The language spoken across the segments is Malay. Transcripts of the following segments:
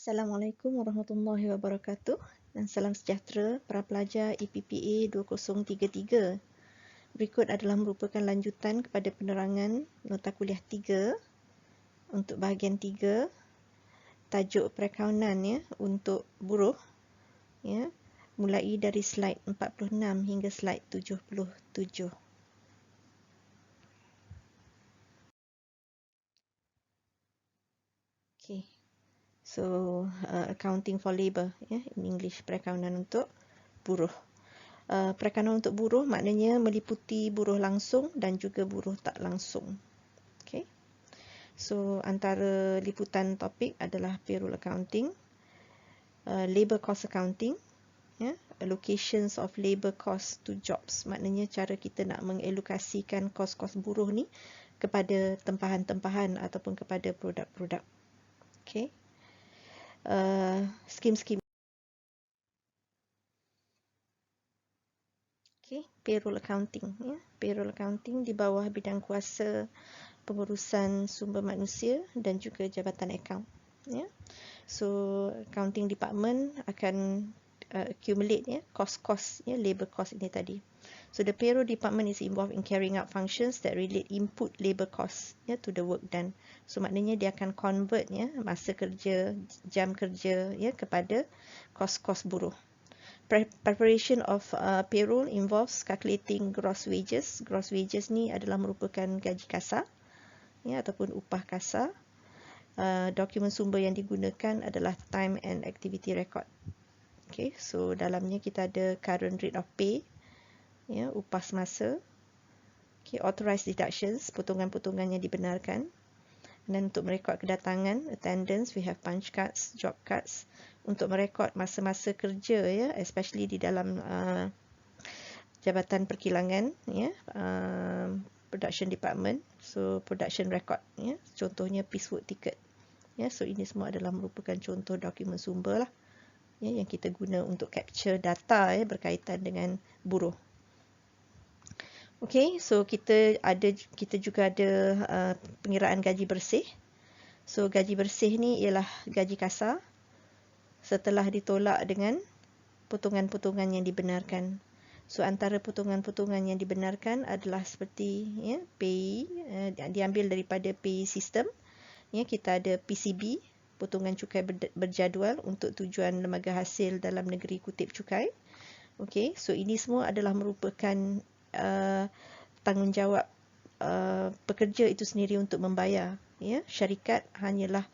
Assalamualaikum warahmatullahi wabarakatuh dan salam sejahtera para pelajar EPPA 2033. Berikut adalah merupakan lanjutan kepada penerangan nota kuliah 3 untuk bahagian 3, tajuk perakaunan ya untuk buruh ya, mulai dari slide 46 hingga slide 77. Okay. So, accounting for labour, ya, in English, perakaunan untuk buruh. Perakaunan untuk buruh maknanya meliputi buruh langsung dan juga buruh tak langsung. Okay. So, antara liputan topik adalah payroll accounting, labour cost accounting, ya, allocations of labour cost to jobs, maknanya cara kita nak mengalokasikan kos-kos buruh ni kepada tempahan-tempahan ataupun kepada produk-produk. Okay. Skim-skim. Okay, payroll accounting. Ya. Payroll accounting di bawah bidang kuasa pengurusan sumber manusia dan juga jabatan akaun. Ya. So, accounting department akan accumulate ya cost ya labor cost ini tadi. So the payroll department is involved in carrying out functions that relate input labor cost ya to the work done. So maknanya dia akan convert ya masa kerja, jam kerja ya kepada kos-kos buruh. Preparation of payroll involves calculating gross wages. Gross wages ni adalah merupakan gaji kasar ya ataupun upah kasar. Dokumen sumber yang digunakan adalah time and activity record. Okay, so dalamnya kita ada current rate of pay, ya, upah semasa. Okay, authorized deductions, potongan-potongan yang dibenarkan. Dan untuk merekod kedatangan, attendance, we have punch cards, job cards. Untuk merekod masa-masa kerja, ya, especially di dalam jabatan perkilangan, ya, production department, so production record, ya, contohnya piecework ticket. Ya, so ini semua adalah merupakan contoh dokumen sumber lah, ya, yang kita guna untuk capture data ya, berkaitan dengan buruh. Okay, so kita juga ada pengiraan gaji bersih. So gaji bersih ni ialah gaji kasar setelah ditolak dengan potongan-potongan yang dibenarkan. So antara potongan-potongan yang dibenarkan adalah seperti ya, pay, diambil daripada pay system. Ya, kita ada PCB, potongan cukai berjadual untuk tujuan lembaga hasil dalam negeri kutip cukai. Okey, so ini semua adalah merupakan tanggungjawab pekerja itu sendiri untuk membayar. Ya, syarikat hanyalah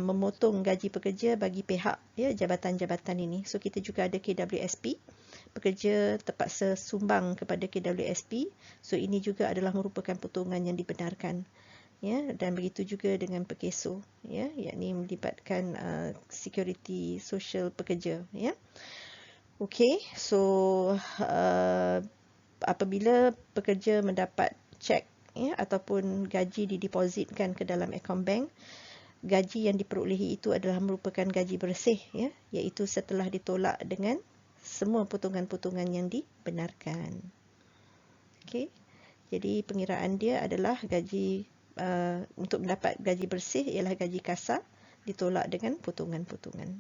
memotong gaji pekerja bagi pihak ya jabatan-jabatan ini. So kita juga ada KWSP. Pekerja terpaksa sumbang kepada KWSP. So ini juga adalah merupakan potongan yang dibenarkan. Ya, dan begitu juga dengan pekeso, ya, yakni melibatkan security sosial pekerja, ya. Okey, so apabila pekerja mendapat cek ya ataupun gaji didepositkan ke dalam akaun bank, gaji yang diperolehi itu adalah merupakan gaji bersih ya, iaitu setelah ditolak dengan semua potongan-potongan yang dibenarkan. Okey. Jadi pengiraan dia adalah gaji untuk mendapat gaji bersih ialah gaji kasar ditolak dengan potongan-potongan.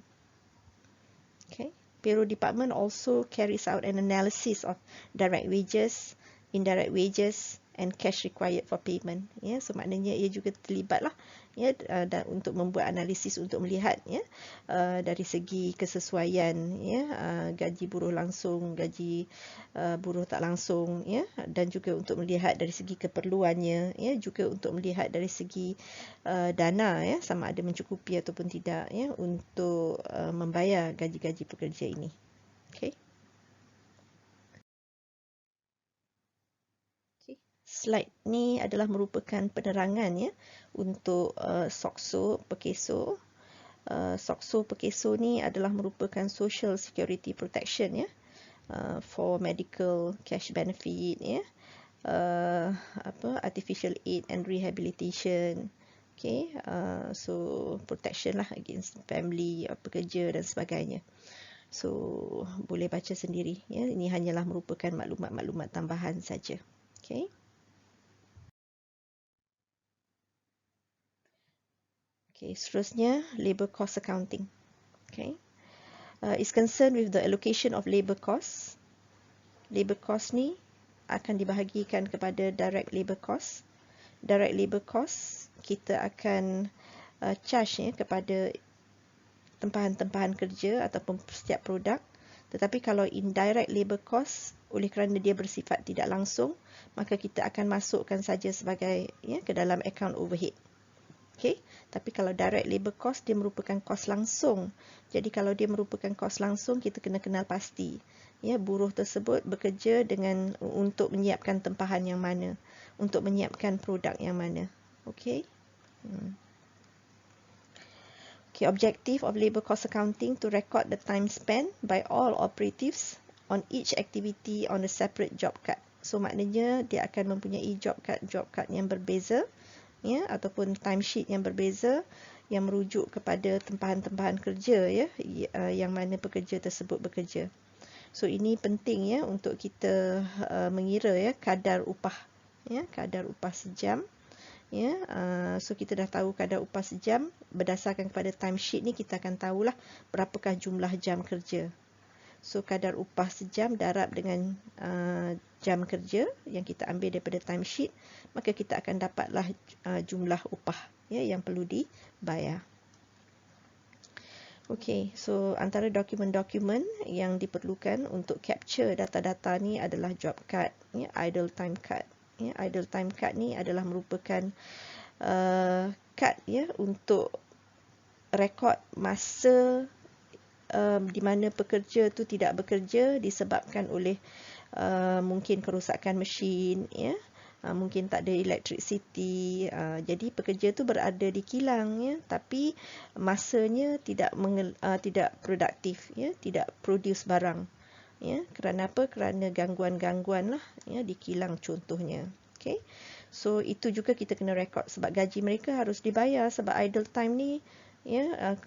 Okay. Payroll department also carries out an analysis of direct wages, indirect wages and cash required for payment. Ya, so maknanya ia juga terlibatlah ya untuk membuat analisis untuk melihat ya dari segi kesesuaian ya gaji buruh langsung, gaji buruh tak langsung ya, dan juga untuk melihat dari segi keperluannya ya, juga untuk melihat dari segi dana ya sama ada mencukupi ataupun tidak ya untuk membayar gaji-gaji pekerja ini. Okey. Slide ni adalah merupakan penerangan ya untuk SOCSO, pekeso. SOCSO, pekeso ni adalah merupakan social security protection ya, for medical cash benefit ya, artificial aid and rehabilitation. Okay, so protection lah against family, pekerja dan sebagainya. So boleh baca sendiri ya, ini hanyalah merupakan maklumat-maklumat tambahan saja. Okay. Okay, seterusnya labor cost accounting. Okay, is concerned with the allocation of labor costs. Labor cost ni akan dibahagikan kepada direct labor cost. Direct labor cost kita akan charge kepada tempahan-tempahan kerja ataupun setiap produk. Tetapi kalau indirect labor cost, oleh kerana dia bersifat tidak langsung, maka kita akan masukkan saja sebagai ke dalam account overhead. Okay? Tapi kalau direct labor cost, dia merupakan kos langsung. Jadi kalau dia merupakan kos langsung, kita kena kenal pasti. Buruh tersebut bekerja untuk menyiapkan tempahan yang mana, untuk menyiapkan produk yang mana. Okay? Okay, objective of labor cost accounting to record the time spent by all operatives on each activity on a separate job card. So maknanya dia akan mempunyai job card yang berbeza, ataupun timesheet yang berbeza yang merujuk kepada tempahan-tempahan kerja yang mana pekerja tersebut bekerja. So ini penting untuk kita mengira kadar upah, kadar upah sejam. So kita dah tahu kadar upah sejam, berdasarkan kepada timesheet ni kita akan tahulah berapakah jumlah jam kerja. So kadar upah sejam darab dengan jam kerja yang kita ambil daripada timesheet, maka kita akan dapatlah jumlah upah yang perlu dibayar. Okay, so antara dokumen-dokumen yang diperlukan untuk capture data-data ni adalah job card, idle time card. Idle time card ni adalah merupakan card untuk rekod masa di mana pekerja tu tidak bekerja disebabkan oleh mungkin kerosakan mesin, mungkin tak ada electricity. Jadi pekerja tu berada di kilang, tapi masanya tidak produktif, tidak produce barang. Kerana apa? Kerana gangguan-gangguan lah di kilang contohnya. Okay. So itu juga kita kena rekod sebab gaji mereka harus dibayar sebab idle time ni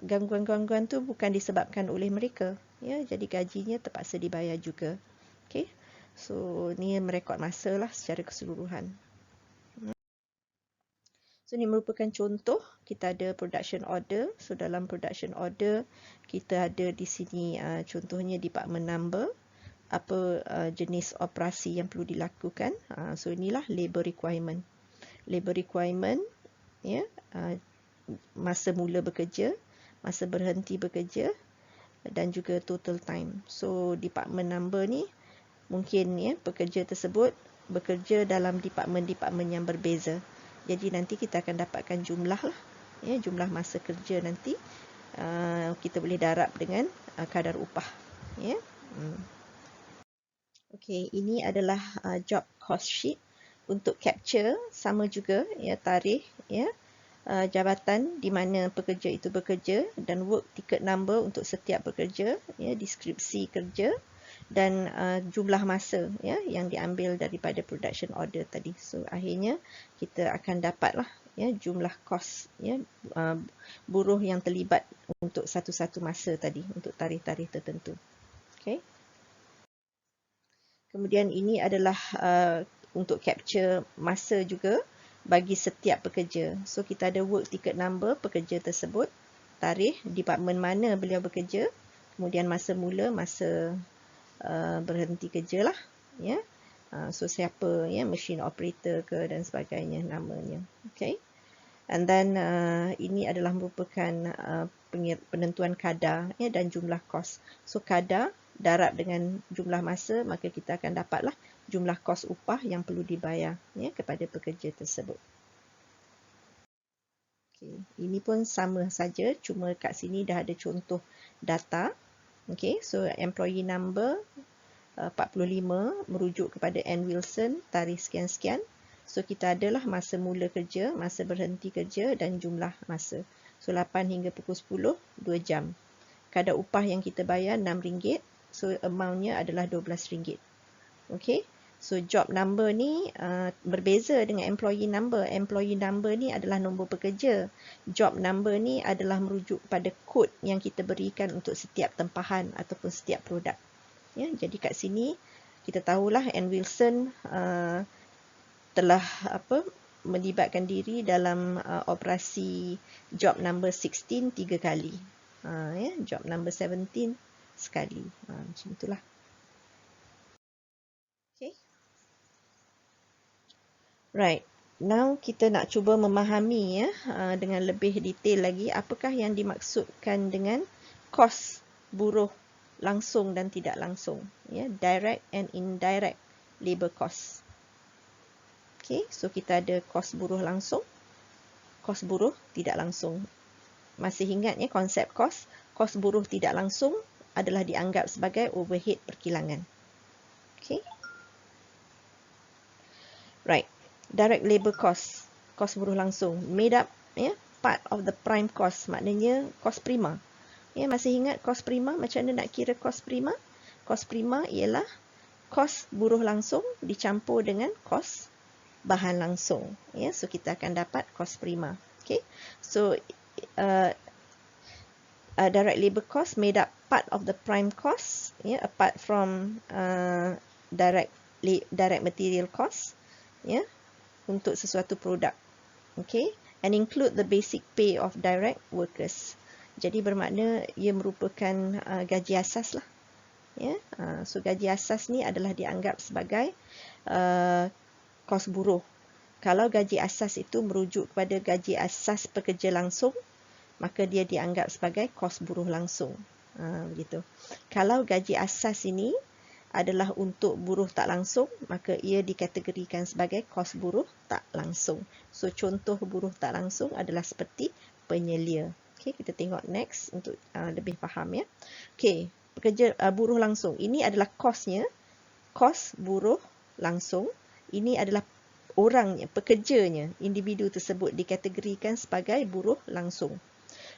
gangguan-gangguan tu bukan disebabkan oleh mereka. Jadi gajinya terpaksa dibayar juga. Okay. So ni merekod masa lah secara keseluruhan. So ni merupakan contoh, kita ada production order. So dalam production order kita ada di sini contohnya department number, apa jenis operasi yang perlu dilakukan. So inilah labor requirement. Labor requirement masa mula bekerja, masa berhenti bekerja dan juga total time. So department number ni mungkin pekerja tersebut bekerja dalam department-department yang berbeza. Jadi nanti kita akan dapatkan jumlah lah, jumlah masa kerja nanti kita boleh darab dengan kadar upah. Okey, ini adalah job cost sheet untuk capture sama juga tarikh jabatan di mana pekerja itu bekerja dan work ticket number untuk setiap pekerja, deskripsi kerja dan jumlah masa yang diambil daripada production order tadi. So akhirnya kita akan dapatlah jumlah kos buruh yang terlibat untuk satu-satu masa tadi, untuk tarikh-tarikh tertentu. Okey. Kemudian ini adalah untuk capture masa juga bagi setiap pekerja. So kita ada work ticket number pekerja tersebut, tarikh, department mana beliau bekerja, kemudian masa mula, masa berhenti kerja lah. So siapa, machine operator ke dan sebagainya namanya. Okay. And then ini adalah merupakan penentuan kadar dan jumlah kos. So kadar darab dengan jumlah masa, maka kita akan dapatlah jumlah kos upah yang perlu dibayar kepada pekerja tersebut. Okay. Ini pun sama saja, cuma kat sini dah ada contoh data. Okay. So employee number 45 merujuk kepada Ann Wilson, tarikh sekian-sekian. So kita adalah masa mula kerja, masa berhenti kerja dan jumlah masa. So 8 hingga pukul 10, 2 jam. Kadar upah yang kita bayar RM6. So amountnya adalah RM12. Okay. So job number ni berbeza dengan employee number. Employee number ni adalah nombor pekerja. Job number ni adalah merujuk pada kod yang kita berikan untuk setiap tempahan ataupun setiap produk. Jadi kat sini kita tahulah Ann Wilson telah melibatkan diri dalam operasi job number 16 3 kali. Ya, job number 17 sekali. Macam itulah. Okay. Right. Now kita nak cuba memahami ya dengan lebih detail lagi apakah yang dimaksudkan dengan kos buruh langsung dan tidak langsung, ya, direct and indirect labor cost. Okay, so kita ada kos buruh langsung, kos buruh tidak langsung. Masih ingat ya konsep kos? Kos buruh tidak langsung adalah dianggap sebagai overhead perkilangan. Okay. Right. Direct labor cost, kos buruh langsung, made up ya, part of the prime cost, maknanya kos prima. Ya, masih ingat kos prima? Macam mana nak kira kos prima? Kos prima ialah kos buruh langsung dicampur dengan kos bahan langsung. Ya, so kita akan dapat kos prima. Okay, so direct labor cost made up part of the prime cost, ya, apart from direct material cost, ya, untuk sesuatu produk. Okay, and include the basic pay of direct workers. Jadi bermakna ia merupakan gaji asas lah. Ya, so gaji asas ni adalah dianggap sebagai kos buruh. Kalau gaji asas itu merujuk kepada gaji asas pekerja langsung, maka dia dianggap sebagai kos buruh langsung. Begitu. Kalau gaji asas ini adalah untuk buruh tak langsung, maka ia dikategorikan sebagai kos buruh tak langsung. So contoh buruh tak langsung adalah seperti penyelia. Okey, kita tengok next untuk lebih faham ya. Okey, pekerja buruh langsung. Ini adalah kosnya, kos buruh langsung. Ini adalah orangnya, pekerjanya, individu tersebut dikategorikan sebagai buruh langsung.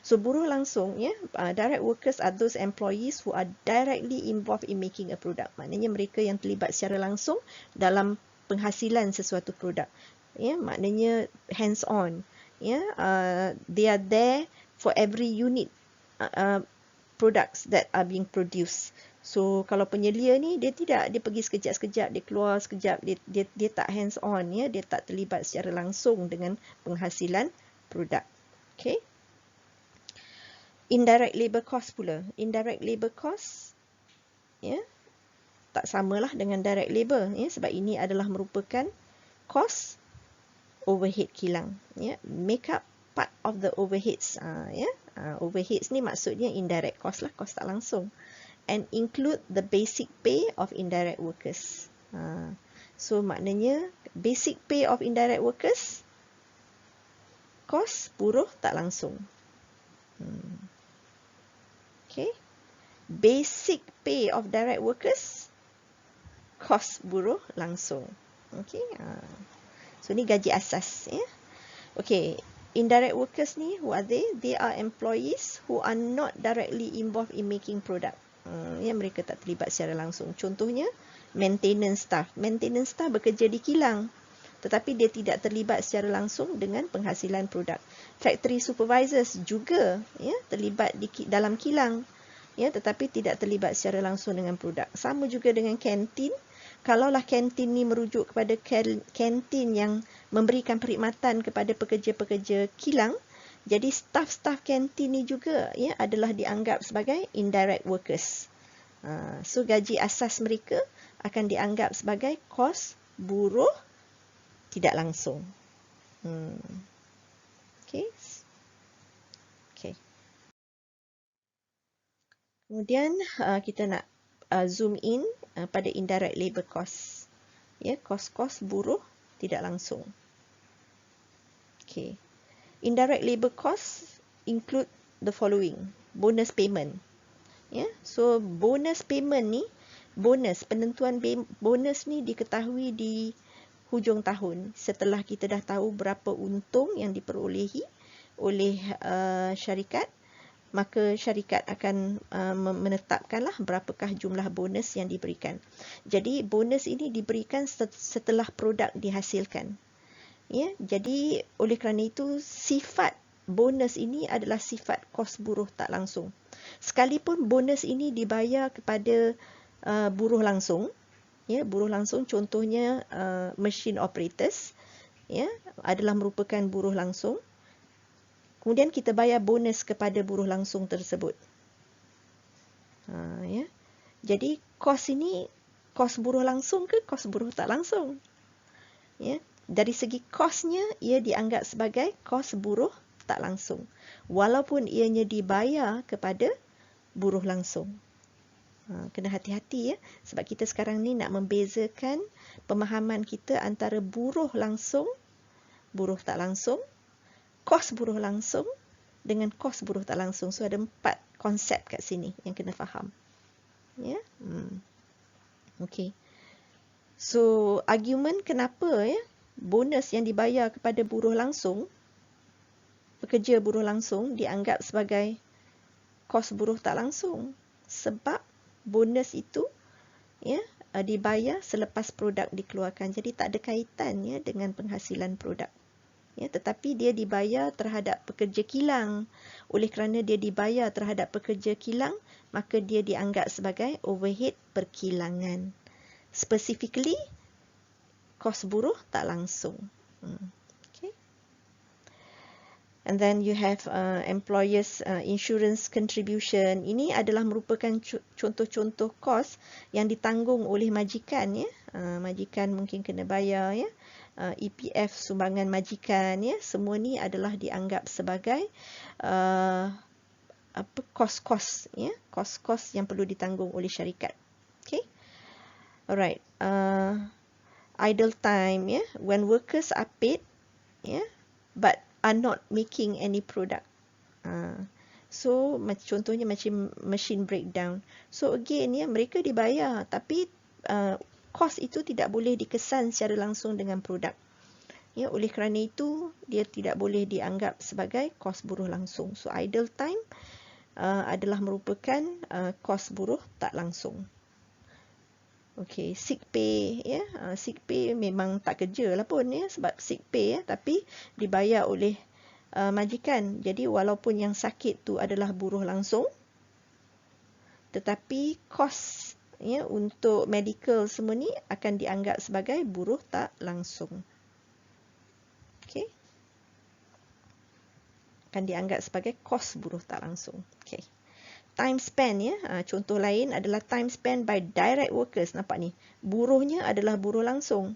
So buruh langsung, ya, direct workers are those employees who are directly involved in making a product. Maknanya mereka yang terlibat secara langsung dalam penghasilan sesuatu produk. Ya, maknanya hands on. Ya, they are there for every unit products that are being produced. So kalau penyelia ni dia tidak, dia pergi sekejap-sekejap, dia keluar sekejap, dia tak hands on, ya, dia tak terlibat secara langsung dengan penghasilan produk. Okay. Indirect labor cost pula. Indirect labor cost, ya, tak samalah dengan direct labor, ya, sebab ini adalah merupakan cost overhead kilang, ya, make up part of the overheads, ya. Overheads ni maksudnya indirect cost lah, cost tak langsung, and include the basic pay of indirect workers. So maknanya basic pay of indirect workers, cost buruh tak langsung. Okay. Basic pay of direct workers, kos buruh langsung. Okay. So ni gaji asas, ya. Okay. Indirect workers ni, who are they? They are employees who are not directly involved in making product. Ya, mereka tak terlibat secara langsung. Contohnya maintenance staff. Maintenance staff bekerja di kilang, tetapi dia tidak terlibat secara langsung dengan penghasilan produk. Factory supervisors juga, ya, terlibat dalam kilang, ya, tetapi tidak terlibat secara langsung dengan produk. Sama juga dengan kantin. Kalaulah kantin ni merujuk kepada kantin yang memberikan perkhidmatan kepada pekerja-pekerja kilang, jadi staf-staf kantin ni juga, ya, adalah dianggap sebagai indirect workers. So gaji asas mereka akan dianggap sebagai kos buruh tidak langsung. Okay. Okay. Kemudian kita nak zoom in pada indirect labor cost. Ya, kos-kos buruh tidak langsung. Okay. Indirect labor cost include the following. Bonus payment. Ya, so bonus payment ni, penentuan bonus ni diketahui di hujung tahun setelah kita dah tahu berapa untung yang diperolehi oleh syarikat, maka syarikat akan menetapkanlah berapakah jumlah bonus yang diberikan. Jadi bonus ini diberikan setelah produk dihasilkan. Ya, jadi oleh kerana itu sifat bonus ini adalah sifat kos buruh tak langsung. Sekalipun bonus ini dibayar kepada buruh langsung, ya, buruh langsung contohnya machine operators, ya, adalah merupakan buruh langsung. Kemudian kita bayar bonus kepada buruh langsung tersebut. Ya. Jadi kos ini kos buruh langsung ke kos buruh tak langsung? Ya. Dari segi kosnya, ia dianggap sebagai kos buruh tak langsung. Walaupun ianya dibayar kepada buruh langsung. Kena hati-hati ya. Sebab kita sekarang ni nak membezakan pemahaman kita antara buruh langsung, buruh tak langsung, kos buruh langsung dengan kos buruh tak langsung. So ada 4 konsep kat sini yang kena faham. Ya. Okey. So argument kenapa ya bonus yang dibayar kepada buruh langsung, pekerja buruh langsung dianggap sebagai kos buruh tak langsung? Sebab bonus itu ya dibayar selepas produk dikeluarkan. Jadi tak ada kaitannya dengan penghasilan produk. Ya, tetapi dia dibayar terhadap pekerja kilang. Oleh kerana dia dibayar terhadap pekerja kilang, maka dia dianggap sebagai overhead perkilangan. Specifically, kos buruh tak langsung. Okay. And then you have employers insurance contribution. Ini adalah merupakan contoh-contoh kos yang ditanggung oleh majikan. Ya. Majikan mungkin kena bayar. Ya. EPF sumbangan majikan. Ya. Semua ni adalah dianggap sebagai kos-kos. Ya. Kos-kos yang perlu ditanggung oleh syarikat. Okay. Alright. Idle time, yeah, when workers are paid, yeah, but are not making any product. So contohnya macam machine breakdown. So again, ya, mereka dibayar, tapi kos itu tidak boleh dikesan secara langsung dengan produk. Ya, oleh kerana itu dia tidak boleh dianggap sebagai kos buruh langsung. So idle time adalah merupakan kos buruh tak langsung. Okey, sick pay ya. Sick pay memang tak kerja lah pun ya, sebab sick pay ya, tapi dibayar oleh majikan. Jadi walaupun yang sakit tu adalah buruh langsung, tetapi kos ya untuk medical semua ni akan dianggap sebagai buruh tak langsung. Okey. Akan dianggap sebagai kos buruh tak langsung. Okey. Time spent ya. Contoh lain adalah time spent by direct workers. Nampak ni. Buruhnya adalah buruh langsung.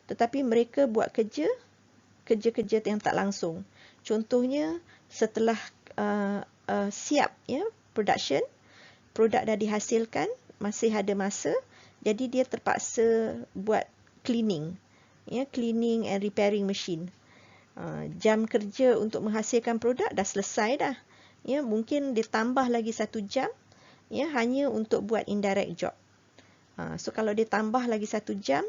Tetapi mereka buat kerja-kerja yang tak langsung. Contohnya setelah siap ya production, produk dah dihasilkan, masih ada masa, jadi dia terpaksa buat cleaning. Ya, cleaning and repairing machine. Jam kerja untuk menghasilkan produk dah selesai dah. Ya, mungkin ditambah lagi 1 jam ya hanya untuk buat indirect job. So kalau ditambah lagi 1 jam,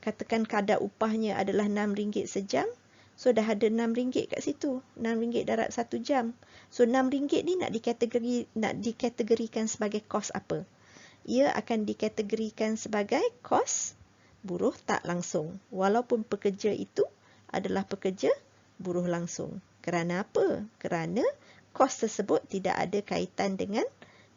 katakan kadar upahnya adalah RM6 sejam, so dah ada RM6 kat situ. RM6 darat 1 jam. So RM6 ni nak dikategorikan sebagai kos apa? Ia akan dikategorikan sebagai kos buruh tak langsung, walaupun pekerja itu adalah pekerja buruh langsung. Kerana apa? Kerana kos tersebut tidak ada kaitan dengan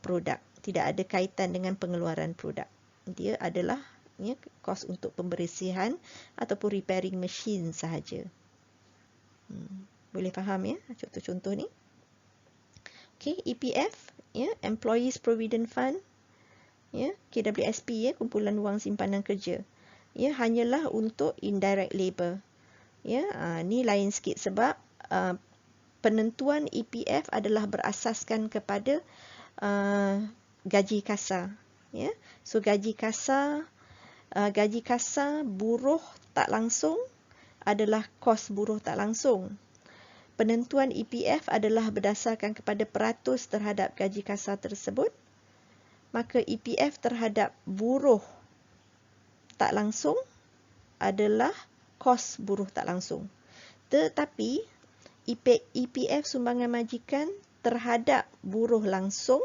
produk, tidak ada kaitan dengan pengeluaran produk. Dia adalah ya, kos untuk pembersihan ataupun repairing machine sahaja. Boleh faham ya contoh-contoh ni? Okey, EPF ya, Employees Provident Fund ya, KWSP ya, kumpulan wang simpanan kerja. Ya, hanyalah untuk indirect labor. Ya, ni lain sikit sebab penentuan EPF adalah berasaskan kepada gaji kasar. Ya. So gaji kasar buruh tak langsung adalah kos buruh tak langsung. Penentuan EPF adalah berdasarkan kepada peratus terhadap gaji kasar tersebut. Maka EPF terhadap buruh tak langsung adalah kos buruh tak langsung. Tetapi EPF sumbangan majikan terhadap buruh langsung,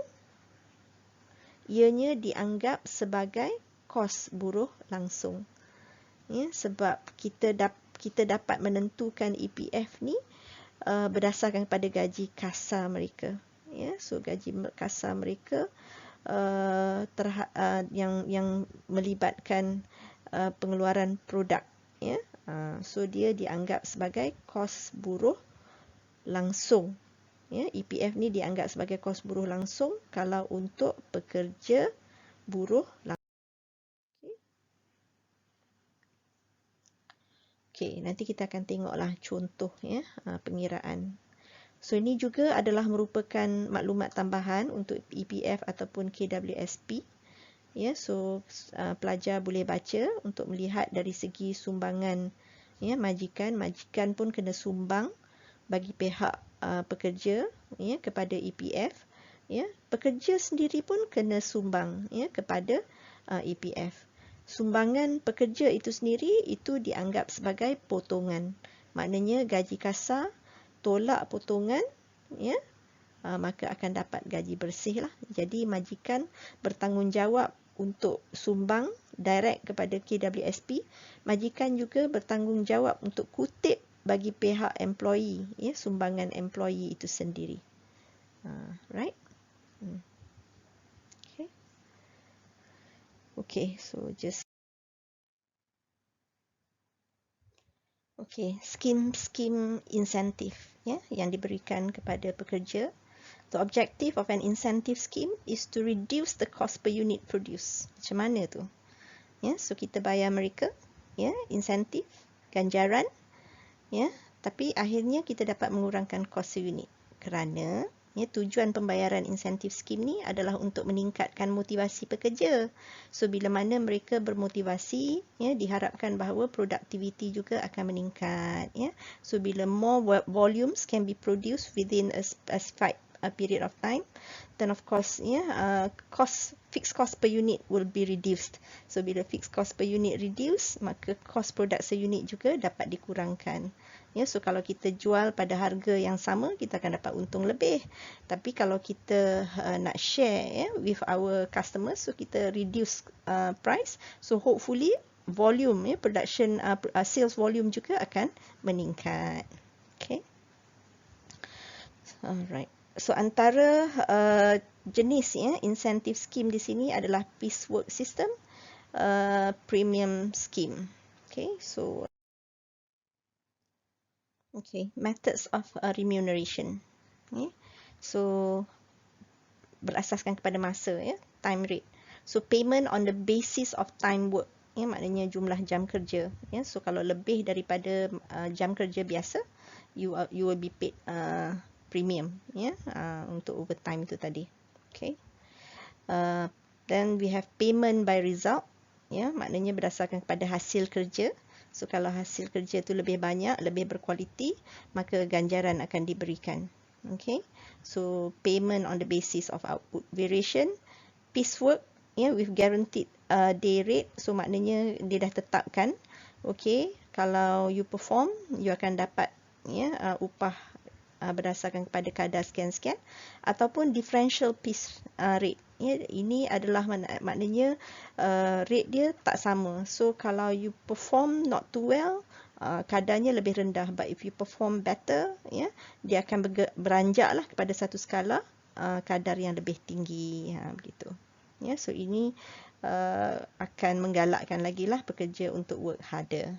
ianya dianggap sebagai kos buruh langsung. Ya, sebab kita dapat menentukan EPF ni berdasarkan pada gaji kasar mereka. Ya, so gaji kasar mereka yang melibatkan pengeluaran produk. Ya, So dia dianggap sebagai kos buruh langsung. Ya, EPF ni dianggap sebagai kos buruh langsung kalau untuk pekerja buruh langsung. Okey, nanti kita akan tengoklah contoh ya pengiraan. So ini juga adalah merupakan maklumat tambahan untuk EPF ataupun KWSP. Ya, so pelajar boleh baca untuk melihat dari segi sumbangan ya majikan pun kena sumbang bagi pihak pekerja ya kepada EPF. Ya, pekerja sendiri pun kena sumbang ya kepada EPF. Sumbangan pekerja itu sendiri itu dianggap sebagai potongan. Maknanya gaji kasar tolak potongan ya maka akan dapat gaji bersih lah. Jadi majikan bertanggungjawab untuk sumbang direct kepada KWSP. Majikan juga bertanggungjawab untuk kutip bagi pihak employee ya sumbangan employee itu sendiri. Right? Okay, so just skim insentif ya yang diberikan kepada pekerja. The objective of an incentive scheme is to reduce the cost per unit produced. Macam mana tu? Ya, so kita bayar mereka ya insentif, ganjaran ya, tapi akhirnya kita dapat mengurangkan kos unit kerana ya tujuan pembayaran insentif skim ni adalah untuk meningkatkan motivasi pekerja. So bila mana mereka bermotivasi ya diharapkan bahawa produktiviti juga akan meningkat ya. So bila more volumes can be produced within a specified period of time, then of course fixed cost per unit will be reduced. So bila fixed cost per unit reduce, maka cost produk seunit juga dapat dikurangkan. Ya, so kalau kita jual pada harga yang sama, kita akan dapat untung lebih. Tapi kalau kita nak share with our customers, so kita reduce price, so hopefully volume production sales volume juga akan meningkat. Okay. Alright. So antara jenis incentive scheme di sini adalah piecework system, premium scheme. Okay, so methods of remuneration. Okay. So berasaskan kepada masa time rate. So payment on the basis of time work. Maknanya jumlah jam kerja. So kalau lebih daripada jam kerja biasa, you will be paid premium untuk overtime itu tadi. Okay. Then we have payment by result. Maknanya berdasarkan kepada hasil kerja. So kalau hasil kerja itu lebih banyak, lebih berkualiti, maka ganjaran akan diberikan. Okay. So payment on the basis of output variation, piecework with guaranteed day rate. So maknanya dia dah tetapkan. Okay. Kalau you perform, you akan dapat upah berdasarkan kepada kadar sekian-sekian, ataupun differential piece rate. Ini adalah maknanya rate dia tak sama. So kalau you perform not too well, kadarnya lebih rendah. But if you perform better, dia akan beranjaklah kepada satu skala kadar yang lebih tinggi. Begitu. So ini akan menggalakkan lagi lah pekerja untuk work harder.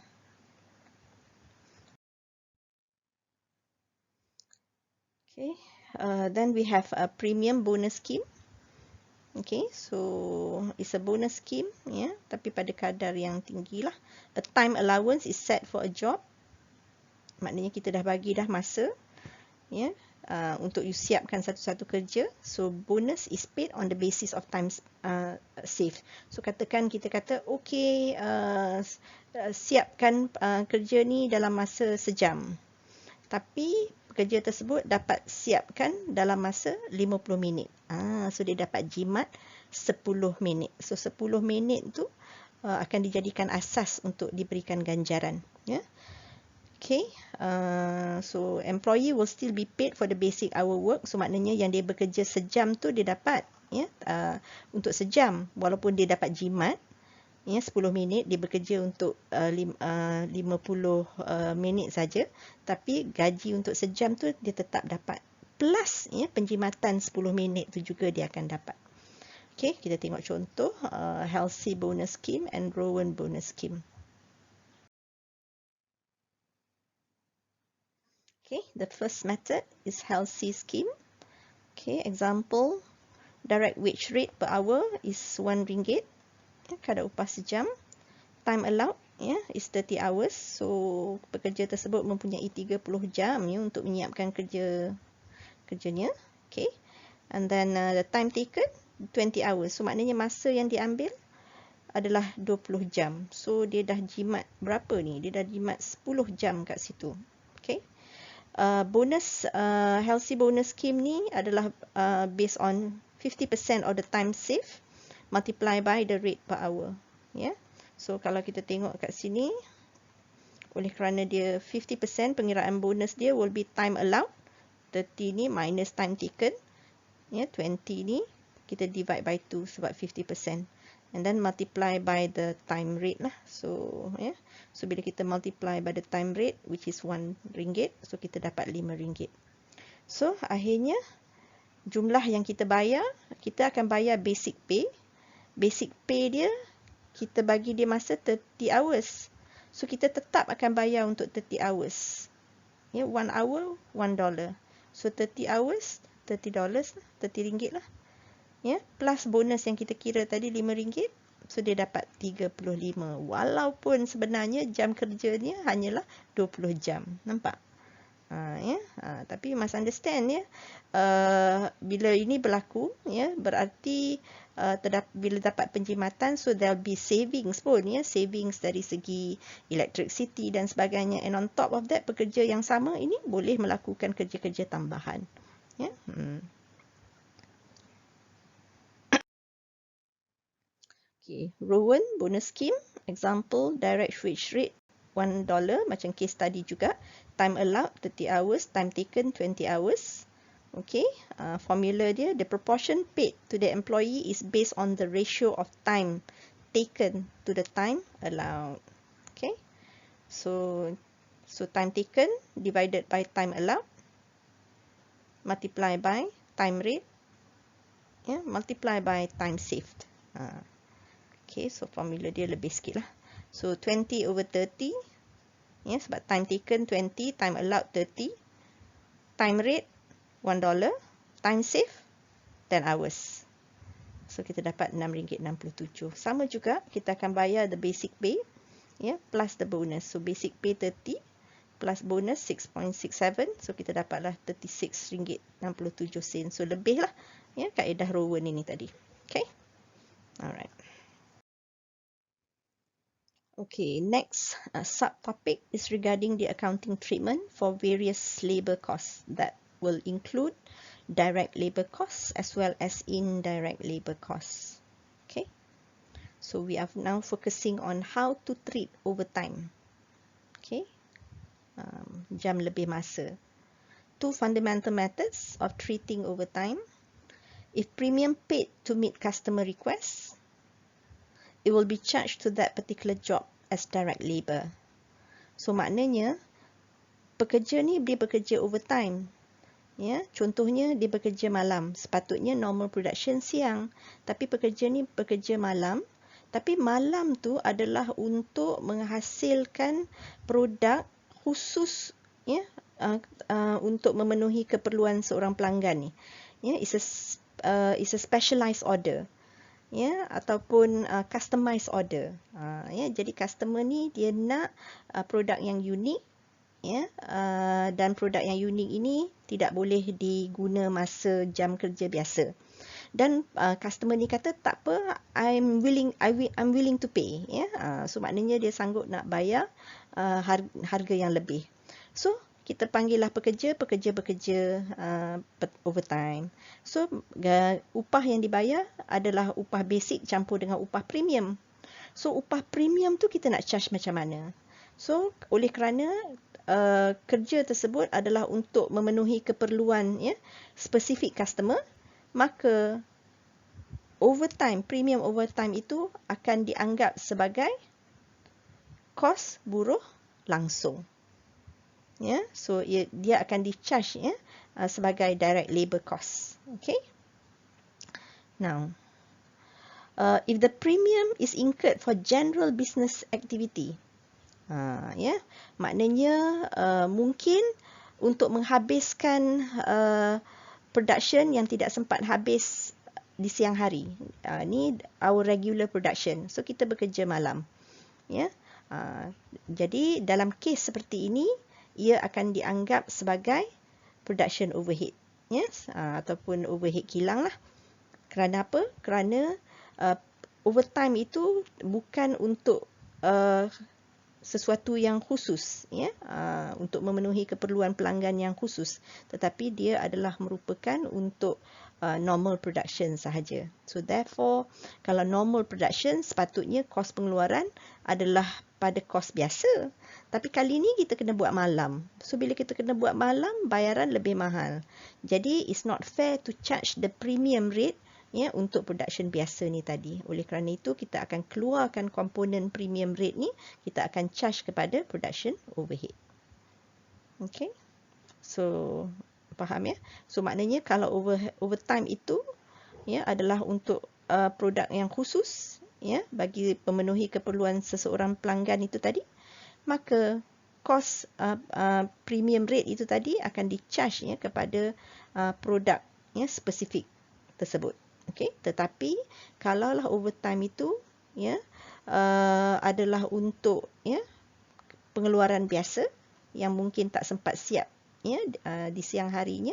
Okay. Then we have a premium bonus scheme. Okay, so it's a bonus scheme, tapi pada kadar yang tinggi lah. A time allowance is set for a job. Maknanya kita dah bagi dah masa, untuk you siapkan satu-satu kerja. So bonus is paid on the basis of time saved. So katakan kita kata, okay, siapkan kerja ni dalam masa sejam. Tapi pekerja tersebut dapat siapkan dalam masa 50 minit. So dia dapat jimat 10 minit. So 10 minit tu akan dijadikan asas untuk diberikan ganjaran. Okay. So employee will still be paid for the basic hour work. So maknanya yang dia bekerja sejam tu dia dapat untuk sejam. Walaupun dia dapat jimat 10 minit, dia bekerja untuk 50 minit saja, tapi gaji untuk sejam tu dia tetap dapat. Plus penjimatan 10 minit tu juga dia akan dapat. Okay, kita tengok contoh Halsey bonus scheme and Rowan bonus scheme. Okay, the first method is healthy scheme. Okay, example, direct wage rate per hour is RM1, kadar upah sejam. Time allowed is 30 hours. So pekerja tersebut mempunyai 30 jam untuk menyiapkan kerjanya. Okay. And then the time taken 20 hours. So maknanya masa yang diambil adalah 20 jam. So dia dah jimat berapa ni? Dia dah jimat 10 jam kat situ. Okay. Bonus healthy bonus scheme ni adalah based on 50% of the time saved multiply by the rate per hour. Yeah. So kalau kita tengok kat sini, oleh kerana dia 50% pengiraan bonus dia will be time allowed. 30 ni minus time taken. 20 ni kita divide by 2 sebab 50%. And then multiply by the time rate lah. So so bila kita multiply by the time rate which is RM1, so kita dapat RM5. So akhirnya jumlah yang kita bayar, kita akan bayar basic pay. Basic pay dia kita bagi dia masa 30 hours. So kita tetap akan bayar untuk 30 hours. 1 hour $1. So 30 hours $30 lah. Plus bonus yang kita kira tadi RM5. So dia dapat 35. Walaupun sebenarnya jam kerjanya hanyalah 20 jam. Nampak? Tapi must understand bila ini berlaku berarti bila dapat penjimatan, so there'll be savings pun savings dari segi electricity dan sebagainya, and on top of that pekerja yang sama ini boleh melakukan kerja-kerja tambahan. Okay, Rowan bonus scheme example, direct wage rate $1 macam case study juga. Time allowed 30 hours, time taken 20 hours. Okay, formula dia, the proportion paid to the employee is based on the ratio of time taken to the time allowed. Okay, so time taken divided by time allowed multiply by time rate multiply by time saved. Okay, so formula dia lebih sikit lah. So 20 over 30 sebab time taken 20, time allowed 30, time rate $1, time save 10 hours. So kita dapat RM6.67. Sama juga kita akan bayar the basic pay plus the bonus. So basic pay 30 plus bonus 6.67. So kita dapatlah RM36.67. So lebih lah kaedah Rowan ini tadi. Okay. Alright. Okay, next subtopic is regarding the accounting treatment for various labour costs that will include direct labour costs as well as indirect labour costs. Okay, so we are now focusing on how to treat overtime. Okay, jam lebih masa. Two fundamental methods of treating overtime. If premium paid to meet customer requests, it will be charged to that particular job as direct labour. So maknanya pekerja ni dia bekerja overtime. Contohnya dia bekerja malam. Sepatutnya normal production siang, tapi pekerja ni bekerja malam. Tapi malam tu adalah untuk menghasilkan produk khusus untuk memenuhi keperluan seorang pelanggan ni. It's a specialized order. Ataupun customized order. Jadi customer ni dia nak produk yang unik, dan produk yang unik ini tidak boleh diguna masa jam kerja biasa. Dan customer ni kata tak apa, I'm willing to pay. So maknanya dia sanggup nak bayar harga yang lebih. So kita panggillah pekerja bekerja overtime. So upah yang dibayar adalah upah basic campur dengan upah premium. So upah premium tu kita nak charge macam mana? So oleh kerana kerja tersebut adalah untuk memenuhi keperluan spesifik customer, maka overtime, premium overtime itu akan dianggap sebagai kos buruh langsung. So dia akan di-charge sebagai direct labour cost. Okay. Now, if the premium is incurred for general business activity, maknanya mungkin untuk menghabiskan production yang tidak sempat habis di siang hari. Ni our regular production. So kita bekerja malam. Ya. Jadi dalam kes seperti ini, ia akan dianggap sebagai production overhead. Yes, ataupun overhead kilang lah. Kerana apa? Kerana overtime itu bukan untuk sesuatu yang khusus, ya, untuk memenuhi keperluan pelanggan yang khusus, tetapi dia adalah merupakan untuk normal production sahaja. So therefore, kalau normal production, sepatutnya kos pengeluaran adalah pada kos biasa. Tapi kali ni kita kena buat malam. So bila kita kena buat malam, bayaran lebih mahal. Jadi it's not fair to charge the premium rate, ya, untuk production biasa ni tadi. Oleh kerana itu, kita akan keluarkan komponen premium rate ni, kita akan charge kepada production overhead. Okay. So faham, ya? So maknanya kalau overtime itu, ya, adalah untuk produk yang khusus, ya, bagi pemenuhi keperluan seseorang pelanggan itu tadi, maka kos premium rate itu tadi akan di-charge, ya, kepada produk, ya, spesifik tersebut. Okey, tetapi kalaulah overtime itu, ya, adalah untuk, ya, pengeluaran biasa yang mungkin tak sempat siap, ya, di siang harinya,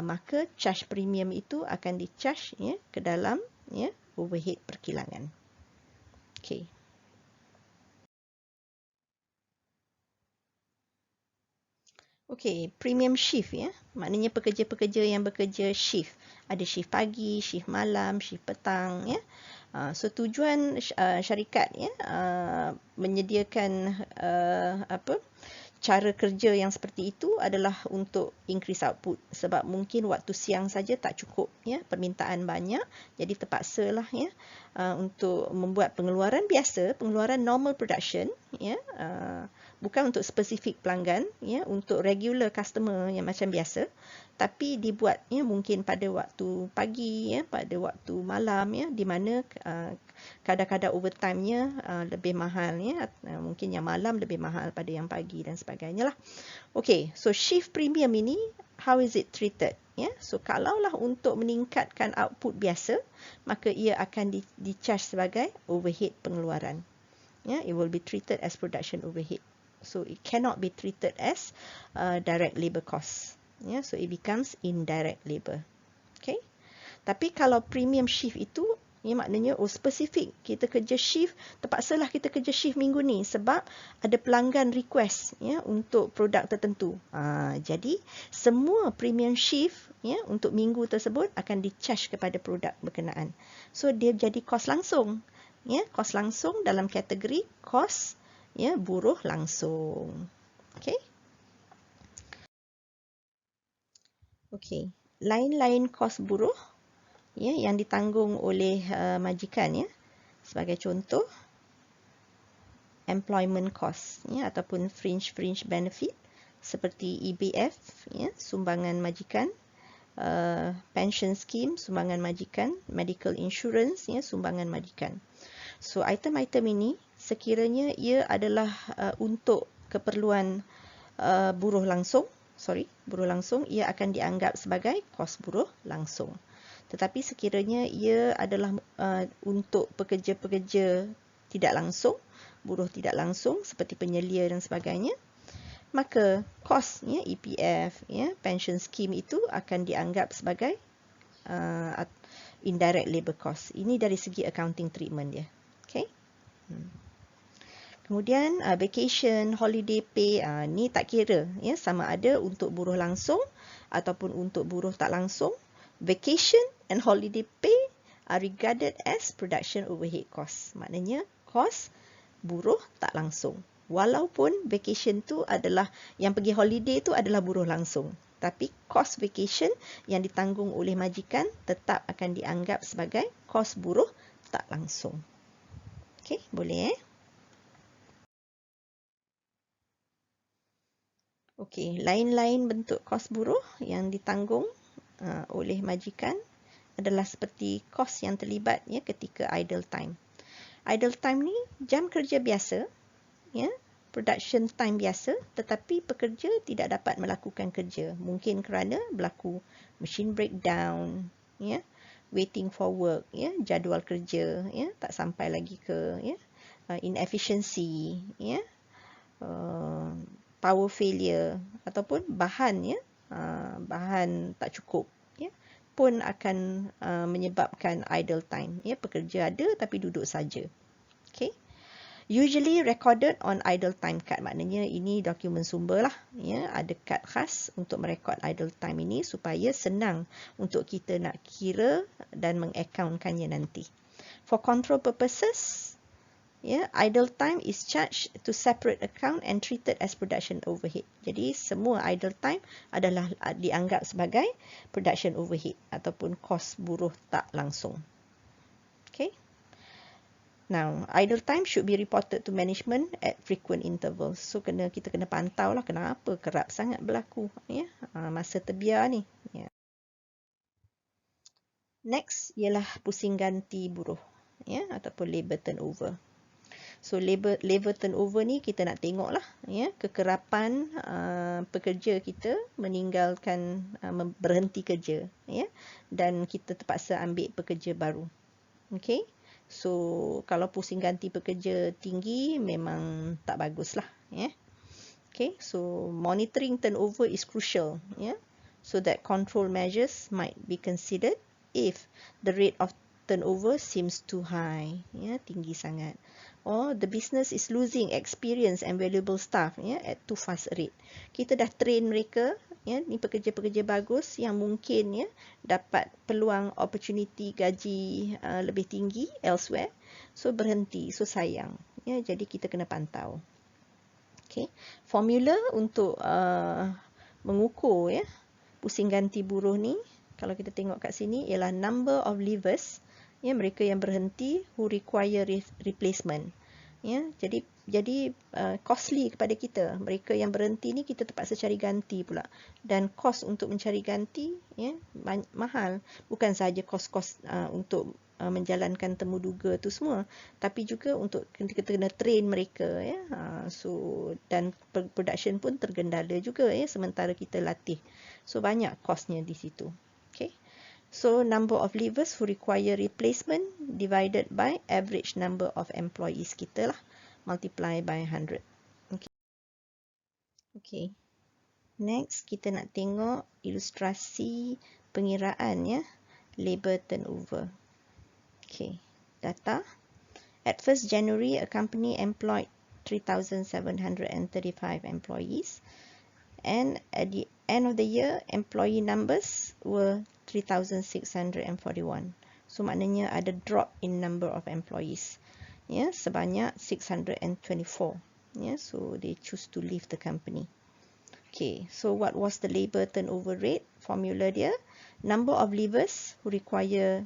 maka charge premium itu akan di-charge, ya, ke dalam, ya, overhead perkilangan. Okey. Okey, premium shift, ya. Maknanya pekerja-pekerja yang bekerja shift. Ada shift pagi, shift malam, shift petang, ya. So tujuan syarikat, ya, menyediakan cara kerja yang seperti itu adalah untuk increase output, sebab mungkin waktu siang saja tak cukup, ya, permintaan banyak, jadi terpaksalah, ya, untuk membuat pengeluaran biasa, pengeluaran normal production, ya, bukan untuk spesifik pelanggan, ya, untuk regular customer yang macam biasa, tapi dibuat, ya, mungkin pada waktu pagi, ya, pada waktu malam, ya, di mana kadang-kadang overtime-nya lebih mahal, ya, mungkin yang malam lebih mahal pada yang pagi dan sebagainya lah. Okay, so shift premium ini, how is it treated? Ya, so kalaulah untuk meningkatkan output biasa, maka ia akan di-charge sebagai overhead pengeluaran. Ya, it will be treated as production overhead. So it cannot be treated as direct labor cost. Ya, so it becomes indirect labor. Okay. Tapi kalau premium shift itu, ya, maknanya spesifik kita kerja shift, terpaksalah kita kerja shift minggu ni sebab ada pelanggan request, ya, untuk produk tertentu. Jadi semua premium shift, ya, untuk minggu tersebut akan di-charge kepada produk berkenaan. So dia jadi kos langsung, ya, kos langsung dalam kategori kos, ya, buruh langsung. Okey. Okey, lain-lain kos buruh, ya, yang ditanggung oleh majikan, ya. Sebagai contoh, employment cost, ya, ataupun fringe benefit seperti EBF, ya, sumbangan majikan, pension scheme, sumbangan majikan, medical insurance, ya, sumbangan majikan. So item-item ini sekiranya ia adalah untuk keperluan buruh langsung, ia akan dianggap sebagai kos buruh langsung. Tetapi sekiranya ia adalah untuk pekerja-pekerja tidak langsung, buruh tidak langsung seperti penyelia dan sebagainya, maka kos, ya, EPF, ya, pension scheme itu akan dianggap sebagai indirect labor cost. Ini dari segi accounting treatment dia. Okay. Kemudian vacation, holiday pay, ni tak kira, ya, sama ada untuk buruh langsung ataupun untuk buruh tak langsung. Vacation and holiday pay are regarded as production overhead cost. Maknanya kos buruh tak langsung. Walaupun vacation tu adalah, yang pergi holiday tu adalah buruh langsung. Tapi kos vacation yang ditanggung oleh majikan tetap akan dianggap sebagai kos buruh tak langsung. Okey, boleh, Okey, lain-lain bentuk kos buruh yang ditanggung oleh majikan adalah seperti kos yang terlibat, ya, ketika idle time. Idle time ni jam kerja biasa, ya, production time biasa, tetapi pekerja tidak dapat melakukan kerja. Mungkin kerana berlaku machine breakdown, ya, waiting for work, ya, jadual kerja, ya, tak sampai lagi ke, ya, inefficiency, ya, power failure ataupun bahan, ya, bahan tak cukup, ya, pun akan menyebabkan idle time, ya, pekerja ada tapi duduk saja. Okay. Usually recorded on idle time card, maknanya ini dokumen sumber lah, ya, ada kad khas untuk merekod idle time ini supaya senang untuk kita nak kira dan mengaccountkannya nanti. For control purposes, ya, idle time is charged to separate account and treated as production overhead. Jadi semua idle time adalah dianggap sebagai production overhead ataupun kos buruh tak langsung. Okay. Now, idle time should be reported to management at frequent intervals. So, kita kena pantau lah kenapa kerap sangat berlaku, ya, masa terbiar ni. Ya. Next ialah pusing ganti buruh, ya, ataupun labour turnover. So, labour turnover ni kita nak tengok lah, ya, kekerapan pekerja kita meninggalkan, berhenti kerja, ya, dan kita terpaksa ambil pekerja baru. Okay. So, kalau pusing ganti pekerja tinggi, memang tak bagus lah. Yeah. Okay, so monitoring turnover is crucial. Yeah. So that control measures might be considered if the rate of turnover seems too high. Yeah, tinggi sangat. Or the business is losing experience and valuable staff, yeah, at too fast a rate. Kita dah train mereka, ya, ni pekerja-pekerja bagus yang mungkin, ya, dapat peluang opportunity gaji lebih tinggi elsewhere, so berhenti, so sayang, ya, jadi kita kena pantau. Okay, formula untuk mengukur, ya, pusing ganti buruh ni, kalau kita tengok kat sini ialah number of leavers, ya, mereka yang berhenti who require replacement. Ya, jadi costly kepada kita. Mereka yang berhenti ni kita terpaksa cari ganti pula. Dan kos untuk mencari ganti, ya, mahal. Bukan sahaja kos-kos untuk menjalankan temu duga tu semua, tapi juga untuk kita kena train mereka, ya. So dan production pun tergendala juga, ya, sementara kita latih. So banyak kosnya di situ. Okay. So, number of leavers who require replacement divided by average number of employees kita lah. Multiply by 100. Okay. Okay. Next, kita nak tengok ilustrasi pengiraan, ya, labour turnover. Okay. Data. At 1st January, a company employed 3,735 employees. And at the end of the year, employee numbers were 3,641. So, maknanya ada drop in number of employees. Ya, sebanyak 624. Ya, so they choose to leave the company. Okay, so what was the labour turnover rate? Formula dia, number of leavers who require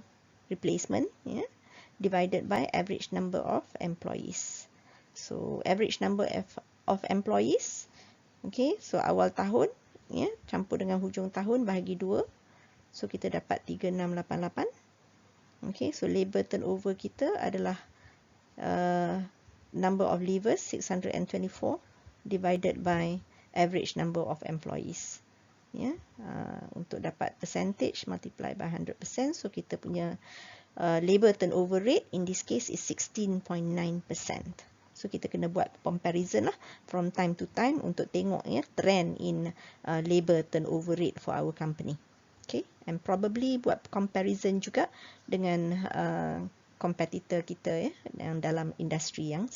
replacement, ya, divided by average number of employees. So, average number of employees, okay, so awal tahun, ya, campur dengan hujung tahun bahagi 2. So, kita dapat 3688. Okay, so labour turnover kita adalah number of leavers 624 divided by average number of employees. Ya, untuk dapat percentage multiply by 100%. So, kita punya labour turnover rate in this case is 16.9%. So, kita kena buat comparison lah from time to time untuk tengok, ya, trend in labour turnover rate for our company. Okay, and probably buat comparison juga dengan competitor kita, ya, yang dalam industri yang.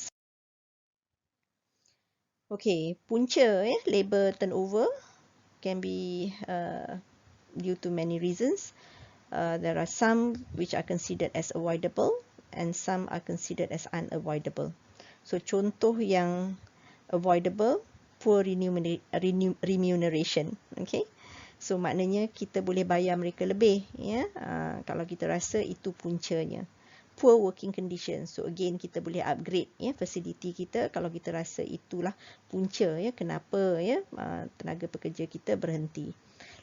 Okay, punca, ya, labour turnover can be due to many reasons. There are some which are considered as avoidable and some are considered as unavoidable. So, contoh yang avoidable, poor remuneration. Okay. So, maknanya kita boleh bayar mereka lebih, ya, kalau kita rasa itu puncanya. Poor working conditions. So, again, kita boleh upgrade, ya, facility kita kalau kita rasa itulah punca, ya, kenapa, ya, tenaga pekerja kita berhenti.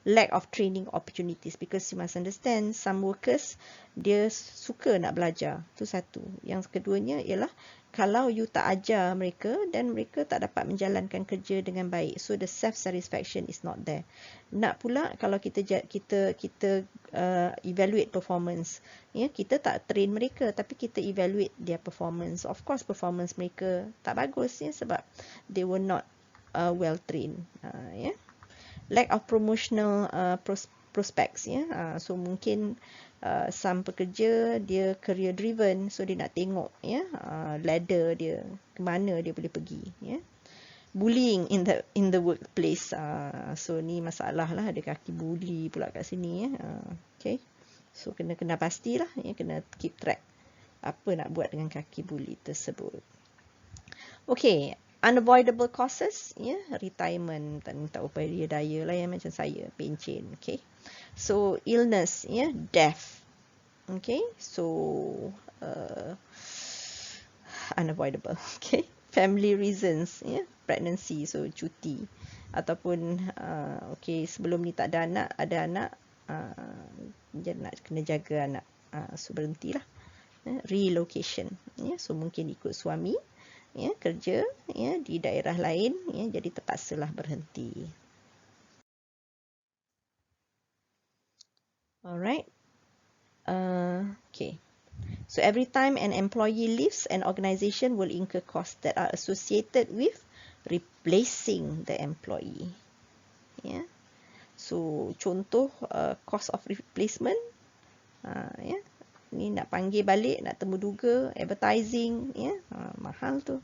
Lack of training opportunities, because you must understand some workers dia suka nak belajar, tu satu. Yang keduanya ialah kalau you tak ajar mereka, dan mereka tak dapat menjalankan kerja dengan baik. So the self satisfaction is not there. Nak pula kalau kita evaluate performance, ya, kita tak train mereka tapi kita evaluate their performance. Of course performance mereka tak bagus, ya, sebab they were not well trained, ya. Lack of promotional prospects, ya. So mungkin some pekerja dia career driven, so dia nak tengok, ya, ladder dia ke mana dia boleh pergi, ya. Bullying in the workplace, so ni masalah lah, ada kaki bully pula kat sini, ya. Okay, so kena pastilah, ya, kena keep track apa nak buat dengan kaki bully tersebut. Okay, unavoidable causes, ya, retirement, tak upaya dia daya lah, ya, macam saya pencen. Okay, so illness, ya, death. Okay, so unavoidable. Okay, family reasons, ya, pregnancy, so cuti, ataupun okay, sebelum ni tak ada anak, ada anak, nak kena jaga anak, so berhentilah. Relocation, ya, so mungkin ikut suami, ya, kerja, ya, di daerah lain, ya, jadi terpaksalah berhenti. Alright. Okay. So every time an employee leaves, an organization will incur costs that are associated with replacing the employee. Yeah. So contoh cost of replacement, yeah, ni nak panggil balik, nak temu duga, advertising, yeah, mahal tu.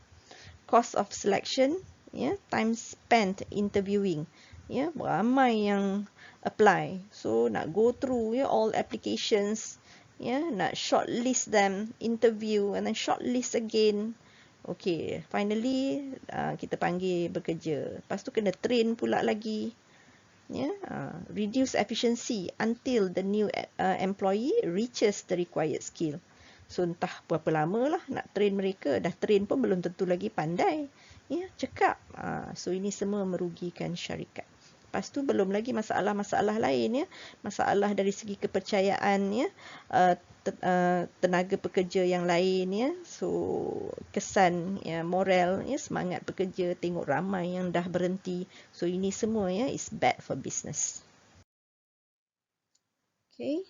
Cost of selection, yeah, time spent interviewing, yeah, ramai yang apply, so nak go through, yeah, all applications, yeah, nak shortlist them, interview and then shortlist again. Okay, finally kita panggil bekerja, lepas tu kena train pula lagi, yeah. Reduce efficiency until the new employee reaches the required skill. So entah berapa lama lah nak train mereka, dah train pun belum tentu lagi pandai, ya, cekap. So ini semua merugikan syarikat. Lepas tu belum lagi masalah-masalah lain, ya, masalah dari segi kepercayaan, ya, tenaga pekerja yang lain, ya, so kesan, ya, moral, ya, semangat pekerja, tengok ramai yang dah berhenti. So ini semua, ya, is bad for business. Okay,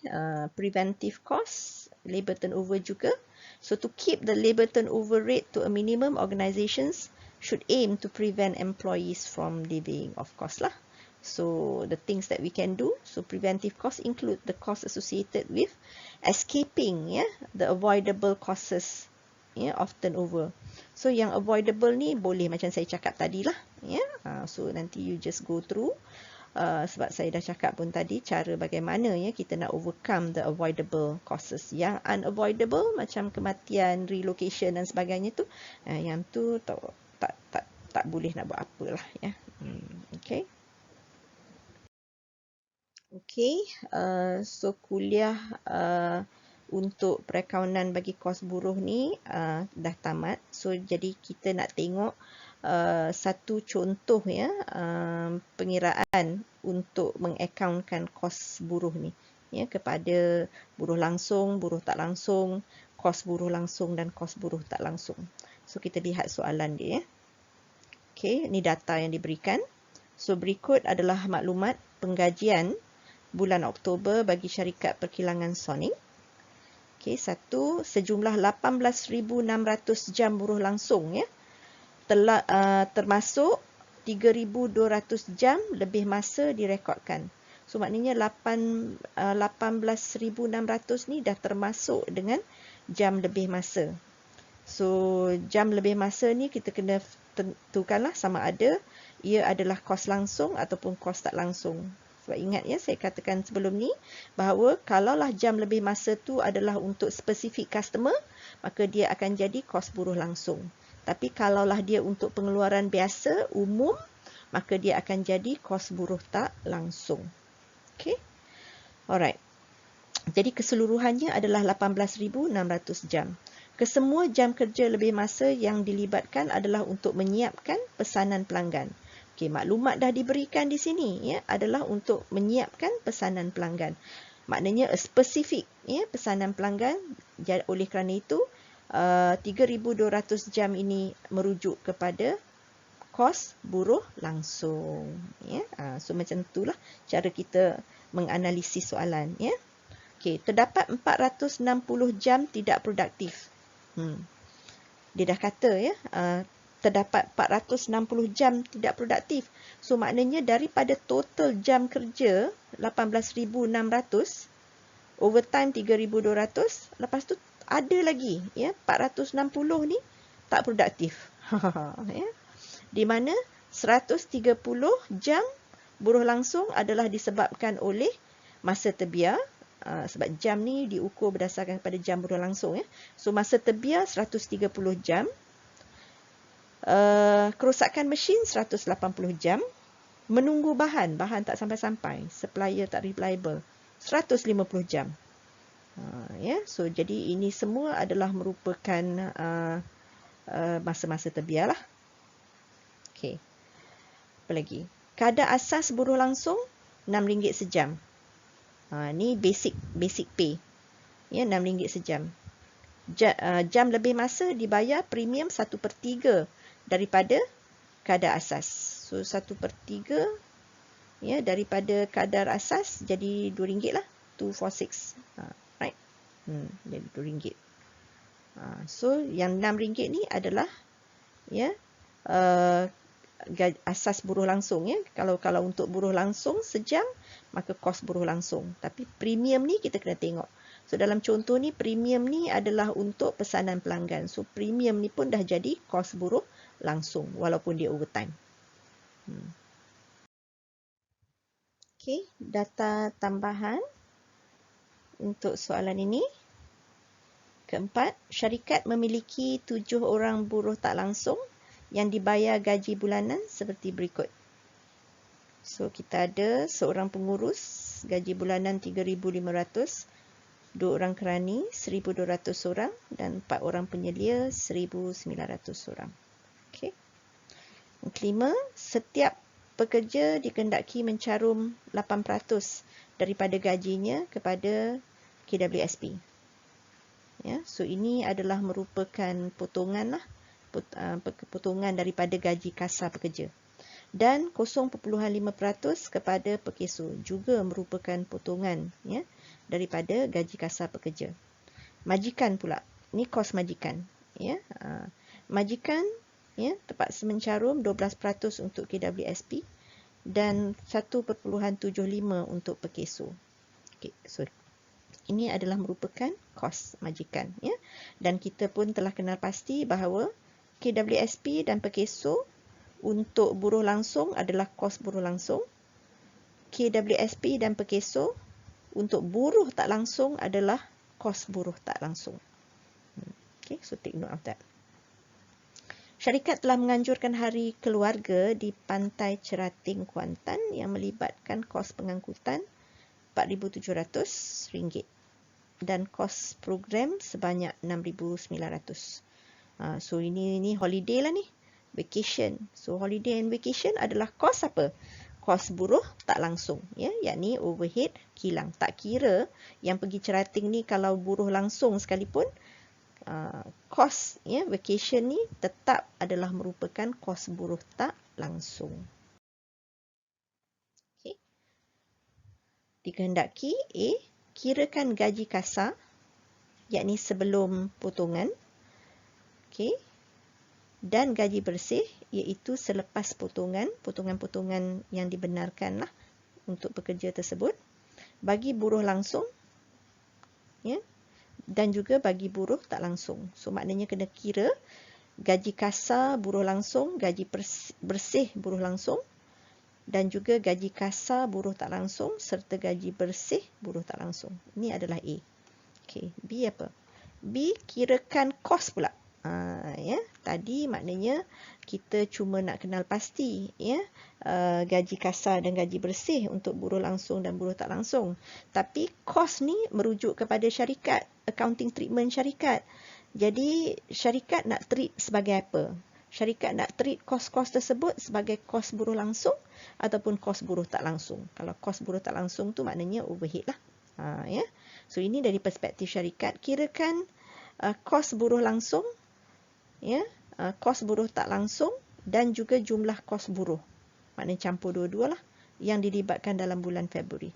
preventive costs, labor turnover juga. So to keep the labor turnover rate to a minimum, organizations should aim to prevent employees from leaving, of course lah. So the things that we can do, so preventive costs include the costs associated with escaping, yeah, the avoidable causes, yeah, of turnover. So yang avoidable ni boleh macam saya cakap tadi lah, yeah. So nanti you just go through. Sebab saya dah cakap pun tadi cara bagaimana, ya, kita nak overcome the avoidable causes. Yang unavoidable macam kematian, relocation dan sebagainya tu, yang tu tak boleh nak buat apalah, ya. Okay. Okay, so kuliah untuk perakaunan bagi kos buruh ni dah tamat. So jadi kita nak tengok satu contoh, ya, pengiraan untuk mengakaunkan kos buruh ni, ya, kepada buruh langsung, buruh tak langsung, kos buruh langsung dan kos buruh tak langsung. So kita lihat soalan dia, ya. Okay, ni data yang diberikan. So berikut adalah maklumat penggajian bulan Oktober bagi syarikat perkilangan Sonic. Okay, satu, sejumlah 18,600 jam buruh langsung, ya, telah termasuk 3,200 jam lebih masa direkodkan. So maknanya 18,600 ni dah termasuk dengan jam lebih masa. So jam lebih masa ni kita kena tentukanlah sama ada ia adalah kos langsung ataupun kos tak langsung. Sebab ingat, ya, saya katakan sebelum ni bahawa kalaulah jam lebih masa tu adalah untuk spesifik customer, maka dia akan jadi kos buruh langsung. Tapi kalaulah dia untuk pengeluaran biasa, umum, maka dia akan jadi kos buruh tak langsung. Okay. Alright. Jadi keseluruhannya adalah 18,600 jam. Kesemua jam kerja lebih masa yang dilibatkan adalah untuk menyiapkan pesanan pelanggan. Okay, maklumat dah diberikan di sini, ya, adalah untuk menyiapkan pesanan pelanggan. Maknanya spesifik, ya, pesanan pelanggan. Oleh kerana itu 3,200 jam ini merujuk kepada kos buruh langsung. Ya. So macam itulah cara kita menganalisis soalan. Ya. Okay, terdapat 460 jam tidak produktif. Dia dah kata ya, terdapat 460 jam tidak produktif. So maknanya daripada total jam kerja 18,600, overtime 3,200, lepas tu ada lagi ya 460 ni tak produktif. Ya. Di mana 130 jam buruh langsung adalah disebabkan oleh masa terbiar. Sebab jam ni diukur berdasarkan kepada jam buruh langsung. Ya. So masa terbiar 130 jam. Kerosakan mesin 180 jam. Menunggu bahan tak sampai-sampai. Supplier tak reliable 150 jam. Ya. So jadi ini semua adalah merupakan masa-masa terbiar lah. Okay. Apa lagi? Kadar asas buruh langsung RM6 sejam. Ni basic pay. Ya, RM6 sejam. Jam lebih masa dibayar premium 1/3 daripada kadar asas. So 1/3 ya daripada kadar asas jadi RM2 lah. 246. Right. Jadi RM2. So yang RM6 ni adalah ya asas buruh langsung ya. Kalau untuk buruh langsung sejam, maka kos buruh langsung. Tapi premium ni kita kena tengok. So dalam contoh ni premium ni adalah untuk pesanan pelanggan. So premium ni pun dah jadi kos buruh langsung walaupun dia overtime. Okey, data tambahan untuk soalan ini. Keempat, syarikat memiliki 7 orang buruh tak langsung yang dibayar gaji bulanan seperti berikut. So, kita ada seorang pengurus, gaji bulanan 3,500, 2 orang kerani, 1,200 orang dan 4 orang penyelia, 1,900 orang. Okay. Yang kelima, setiap pekerja dikehendaki mencarum 8% daripada gajinya kepada KWSP. Ya, so ini adalah merupakan potongan lah, potongan daripada gaji kasar pekerja. Dan 0.5% kepada pekeso juga merupakan potongan ya daripada gaji kasar pekerja. Majikan pula, ni kos majikan ya. Majikan ya terpaksa mencarum 12% untuk KWSP dan 1.75 untuk pekeso. Okey, so ini adalah merupakan kos majikan ya. Dan kita pun telah kenal pasti bahawa KWSP dan pekeso untuk buruh langsung adalah kos buruh langsung. KWSP dan pekeso untuk buruh tak langsung adalah kos buruh tak langsung. Okay, so take note of that. Syarikat telah menganjurkan hari keluarga di Pantai Cerating, Kuantan yang melibatkan kos pengangkutan RM4,700 dan kos program sebanyak RM6,900. So ini holiday lah ni. Vacation. So holiday and vacation adalah kos apa? Kos buruh tak langsung ya, yakni overhead kilang. Tak kira yang pergi Cerating ni kalau buruh langsung sekalipun, kos ya vacation ni tetap adalah merupakan kos buruh tak langsung. Okey. Dikehendaki A, kirakan gaji kasar yakni sebelum potongan. Okey. Dan gaji bersih iaitu selepas potongan-potongan yang dibenarkan lah untuk pekerja tersebut bagi buruh langsung ya, dan juga bagi buruh tak langsung. So maknanya kena kira gaji kasar buruh langsung, gaji bersih buruh langsung dan juga gaji kasar buruh tak langsung serta gaji bersih buruh tak langsung. Ini adalah A. Okey, B apa? B, kirakan kos pula. Ya, tadi maknanya kita cuma nak kenal pasti ya gaji kasar dan gaji bersih untuk buruh langsung dan buruh tak langsung. Tapi kos ni merujuk kepada syarikat, accounting treatment syarikat. Jadi syarikat nak treat sebagai apa? Syarikat nak treat kos-kos tersebut sebagai kos buruh langsung ataupun kos buruh tak langsung. Kalau kos buruh tak langsung tu maknanya overhead lah. Ya. So ini dari perspektif syarikat, kirakan kos buruh langsung, ya, kos buruh tak langsung dan juga jumlah kos buruh. Maknanya campur dua-dua lah yang dilibatkan dalam bulan Februari.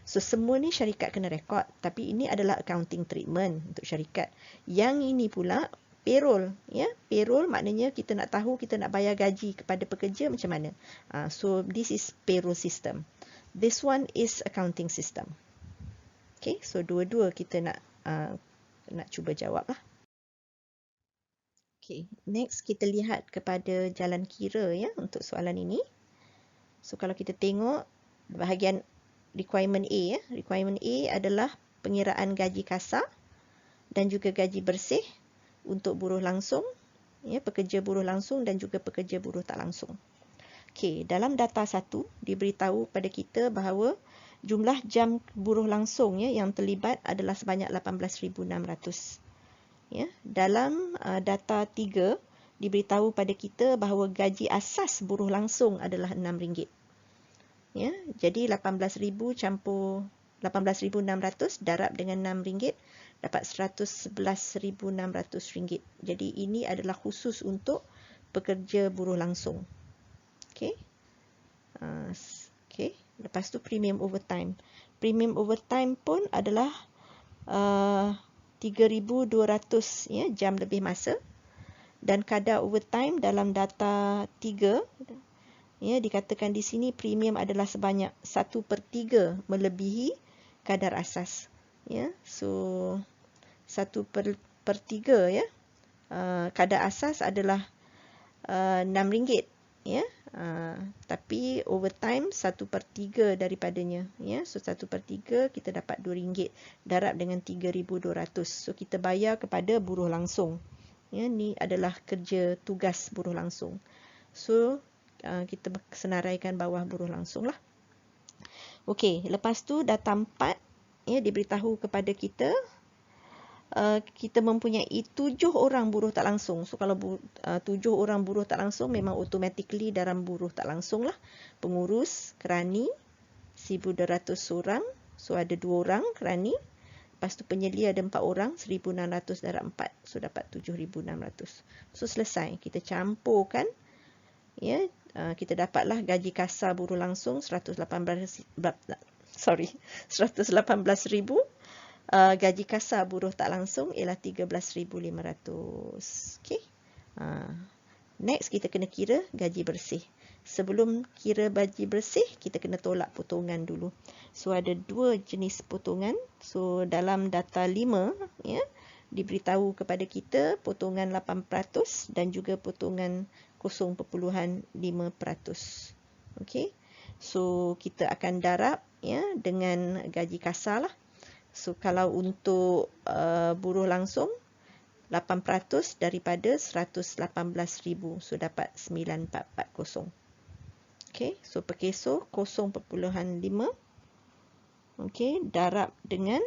So, semua ni syarikat kena rekod. Tapi ini adalah accounting treatment untuk syarikat. Yang ini pula payroll. Ya? Payroll maknanya kita nak tahu, kita nak bayar gaji kepada pekerja macam mana. So, this is payroll system. This one is accounting system. Okay, so dua-dua kita nak cuba jawab lah. Okay, next kita lihat kepada jalan kira ya untuk soalan ini. So, kalau kita tengok bahagian requirement A, ya. Requirement A adalah pengiraan gaji kasar dan juga gaji bersih untuk buruh langsung, ya, pekerja buruh langsung dan juga pekerja buruh tak langsung. Okey, dalam data 1 diberitahu pada kita bahawa jumlah jam buruh langsung ya yang terlibat adalah sebanyak 18,600. Ya, dalam data 3 diberitahu pada kita bahawa gaji asas buruh langsung adalah RM6. Ya, jadi 18,000 campur 18,600 darab dengan RM6 dapat RM111,600. Jadi ini adalah khusus untuk pekerja buruh langsung. Okey. Okey, lepas tu premium overtime. Premium overtime pun adalah 3,200 ya jam lebih masa dan kadar overtime dalam data 3 ya, dikatakan di sini premium adalah sebanyak 1/3 melebihi kadar asas. Ya, so 1/3 ya. Kadar asas adalah RM6 ya. Tapi overtime 1/3 daripadanya ya. So 1/3 kita dapat RM2 darab dengan 3,200. So kita bayar kepada buruh langsung. Ya, ni adalah kerja tugas buruh langsung. So kita senaraikan bawah buruh langsung lah. Okey, lepas tu data 4 ya diberitahu kepada kita kita mempunyai 7 orang buruh tak langsung. So kalau 7 orang buruh tak langsung memang automatically dalam buruh tak langsung lah. Pengurus, kerani 1,200 orang. So ada 2 orang kerani. Lepas tu penyelia ada 4 orang, 1,600 darab 4. So dapat 7,600. So selesai. Kita campurkan ya, kita dapatlah gaji kasar buruh langsung 118,000. Gaji kasar buruh tak langsung ialah 13,500. Okey. Next kita kena kira gaji bersih. Sebelum kira gaji bersih, kita kena tolak potongan dulu. So ada 2 jenis potongan. So dalam data 5 ya diberitahu kepada kita potongan 8% dan juga potongan 0.5%. Okey. So kita akan darab ya dengan gaji kasar lah. So kalau untuk buruh langsung 8% daripada 118,000. So dapat 9,440. Okey, so pekeso 0.5. Okey, darab dengan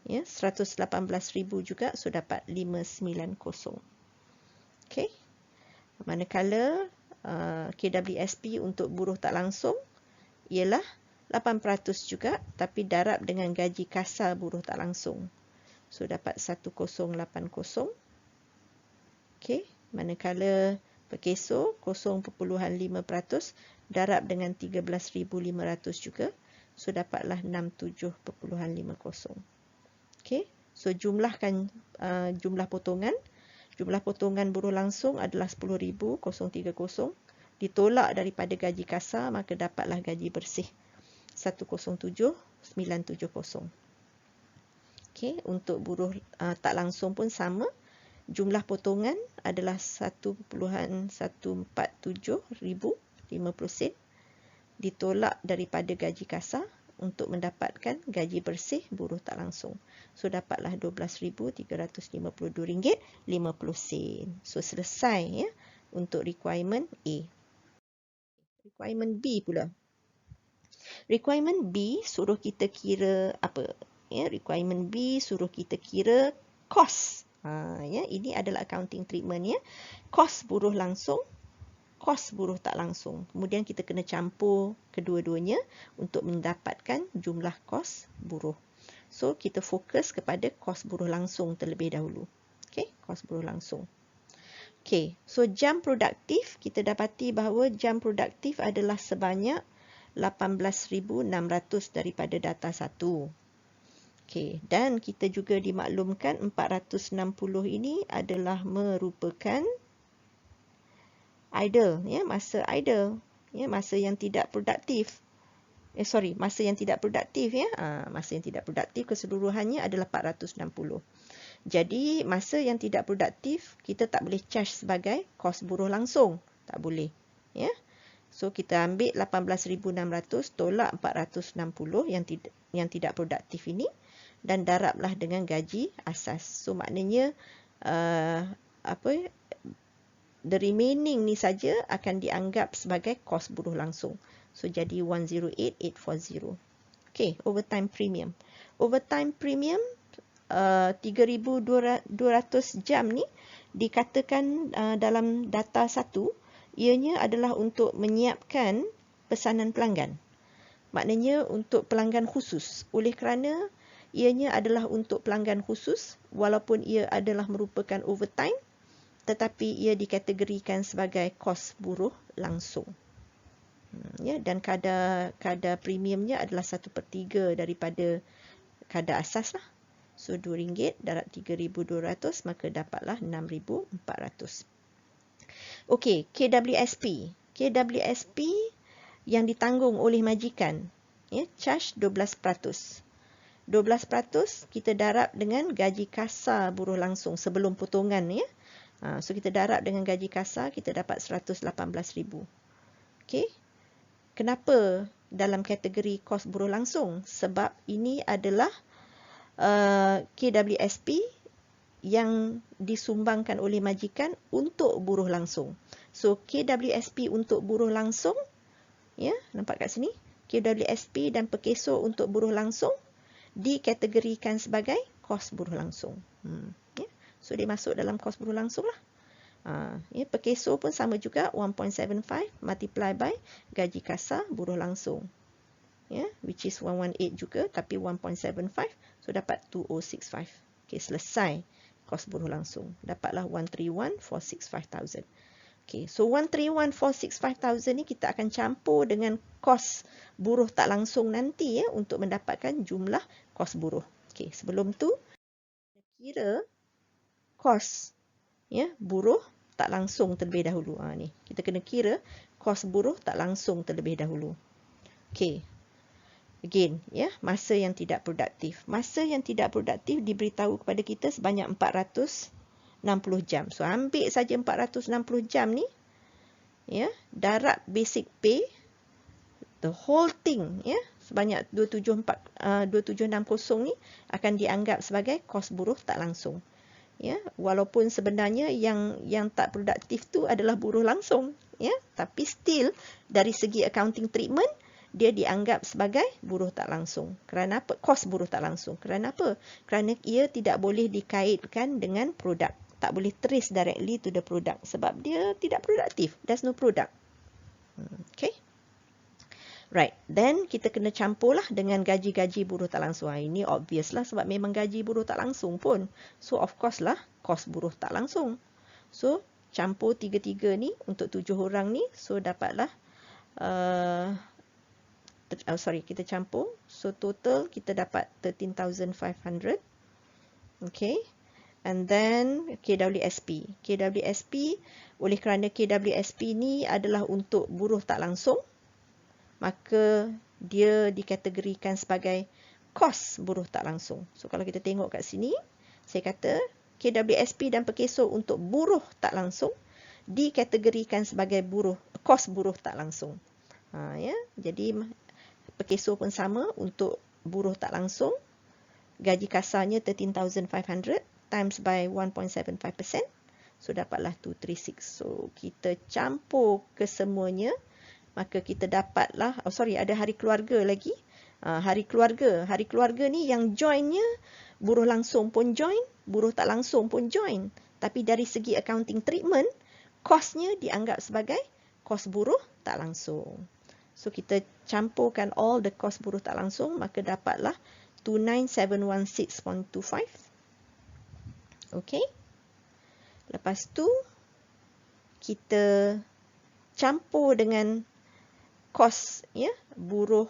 ya 118,000 juga, so dapat 590. Okey. Manakala KWSP untuk buruh tak langsung ialah 8% juga tapi darab dengan gaji kasar buruh tak langsung. So dapat 1080. Okey, manakala pekeso 0.5% darab dengan 13,500 juga. So dapatlah 67.50. Okey, so jumlahkan jumlah potongan. Jumlah potongan buruh langsung adalah 10,030. Ditolak daripada gaji kasar, maka dapatlah gaji bersih 107,970. Okey, untuk buruh tak langsung pun sama. Jumlah potongan adalah 1.147,050 sen. Ditolak daripada gaji kasar untuk mendapatkan gaji bersih buruh tak langsung. So dapatlah RM12,352.50. So selesai ya untuk requirement A. Requirement B pula. Requirement B suruh kita kira apa? Ya, requirement B suruh kita kira kos. Ya, ini adalah accounting treatment ya. Kos buruh langsung, kos buruh tak langsung. Kemudian kita kena campur kedua-duanya untuk mendapatkan jumlah kos buruh. So kita fokus kepada kos buruh langsung terlebih dahulu. kos buruh langsung. Okey, so jam produktif, kita dapati bahawa jam produktif adalah sebanyak 18,600 daripada data 1. Okey, dan kita juga dimaklumkan 460 ini adalah merupakan idle, ya, masa idle, ya, masa yang tidak produktif. Masa yang tidak produktif, ya. Masa yang tidak produktif keseluruhannya adalah 460. Jadi, masa yang tidak produktif, kita tak boleh charge sebagai kos buruh langsung. Tak boleh. Ya. So, kita ambil 18,600 tolak 460 yang tidak produktif ini dan darablah dengan gaji asas. So, maknanya, the remaining ni saja akan dianggap sebagai kos buruh langsung. So, jadi 108,840. Okay, overtime premium. Overtime premium 3,200 jam ni dikatakan dalam data 1, ianya adalah untuk menyiapkan pesanan pelanggan. Maknanya untuk pelanggan khusus. Oleh kerana ianya adalah untuk pelanggan khusus, walaupun ia adalah merupakan overtime, tetapi ia dikategorikan sebagai kos buruh langsung. Ya, dan kadar premiumnya adalah 1/3 daripada kadar asas lah. So, RM2 darab 3,200, maka dapatlah 6,400. Okey, KWSP. KWSP yang ditanggung oleh majikan, ya, charge 12%. 12% kita darab dengan gaji kasar buruh langsung sebelum potongan, ya. So, kita darab dengan gaji kasar, kita dapat 118,000. Okey. Kenapa dalam kategori kos buruh langsung? Sebab ini adalah KWSP yang disumbangkan oleh majikan untuk buruh langsung. So, KWSP untuk buruh langsung, ya, nampak kat sini, KWSP dan perkeso untuk buruh langsung dikategorikan sebagai kos buruh langsung. Ya. So, dia masuk dalam kos buruh langsung lah. Ya, perkeso pun sama juga, 1.75 multiply by gaji kasar buruh langsung. Ya, which is 118 juga, tapi 1.75, so dapat 2065. Okey, selesai kos buruh langsung. Dapatlah 131,465,000. Okey, so 131,465,000 ni kita akan campur dengan kos buruh tak langsung nanti, ya, untuk mendapatkan jumlah kos buruh. Okey, sebelum tu kira kos, ya, buruh tak langsung terlebih dahulu. Ni kita kena kira kos buruh tak langsung terlebih dahulu. Okey. Again, ya, masa yang tidak produktif. Masa yang tidak produktif diberitahu kepada kita sebanyak 460 jam. So, ambil saja 460 jam ni, ya, darab basic pay, the whole thing, ya, sebanyak 2760 ni akan dianggap sebagai kos buruh tak langsung. Ya, walaupun sebenarnya yang tak produktif tu adalah buruh langsung, ya, tapi still dari segi accounting treatment dia dianggap sebagai buruh tak langsung. Kerana apa? Kos buruh tak langsung. Kerana apa? Kerana ia tidak boleh dikaitkan dengan produk. Tak boleh trace directly to the product sebab dia tidak produktif. There's no product. Okay. Right. Then kita kena campurlah dengan gaji-gaji buruh tak langsung. Ini obvious lah sebab memang gaji buruh tak langsung pun. So of course lah kos buruh tak langsung. So campur 3-3 ni untuk 7 orang ni. So dapatlah kita campur. So, total kita dapat 13,500. Okay. And then, KWSP. KWSP, oleh kerana KWSP ni adalah untuk buruh tak langsung, maka dia dikategorikan sebagai kos buruh tak langsung. So, kalau kita tengok kat sini, saya kata KWSP dan perkeso untuk buruh tak langsung dikategorikan sebagai kos buruh tak langsung. Ya, jadi perkeso pun sama untuk buruh tak langsung. Gaji kasarnya 13,500 times by 1.75%. So, dapatlah 236. So, kita campur kesemuanya. Maka kita dapatlah, ada hari keluarga lagi. Hari keluarga ni yang joinnya buruh langsung pun join, buruh tak langsung pun join. Tapi dari segi accounting treatment, kosnya dianggap sebagai kos buruh tak langsung. So, kita campurkan all the kos buruh tak langsung, maka dapatlah 29,716.25. Okay. Lepas tu kita campur dengan kos ya buruh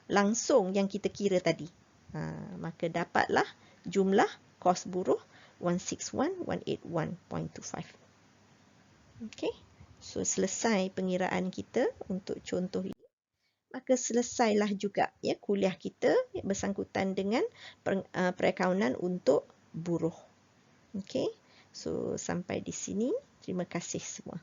langsung yang kita kira tadi. Maka dapatlah jumlah kos buruh 161,181.25. Okey. So selesai pengiraan kita untuk contoh ini. Maka selesailah juga ya kuliah kita bersangkutan dengan perakaunan untuk buruh. Okey. So sampai di sini. Terima kasih semua.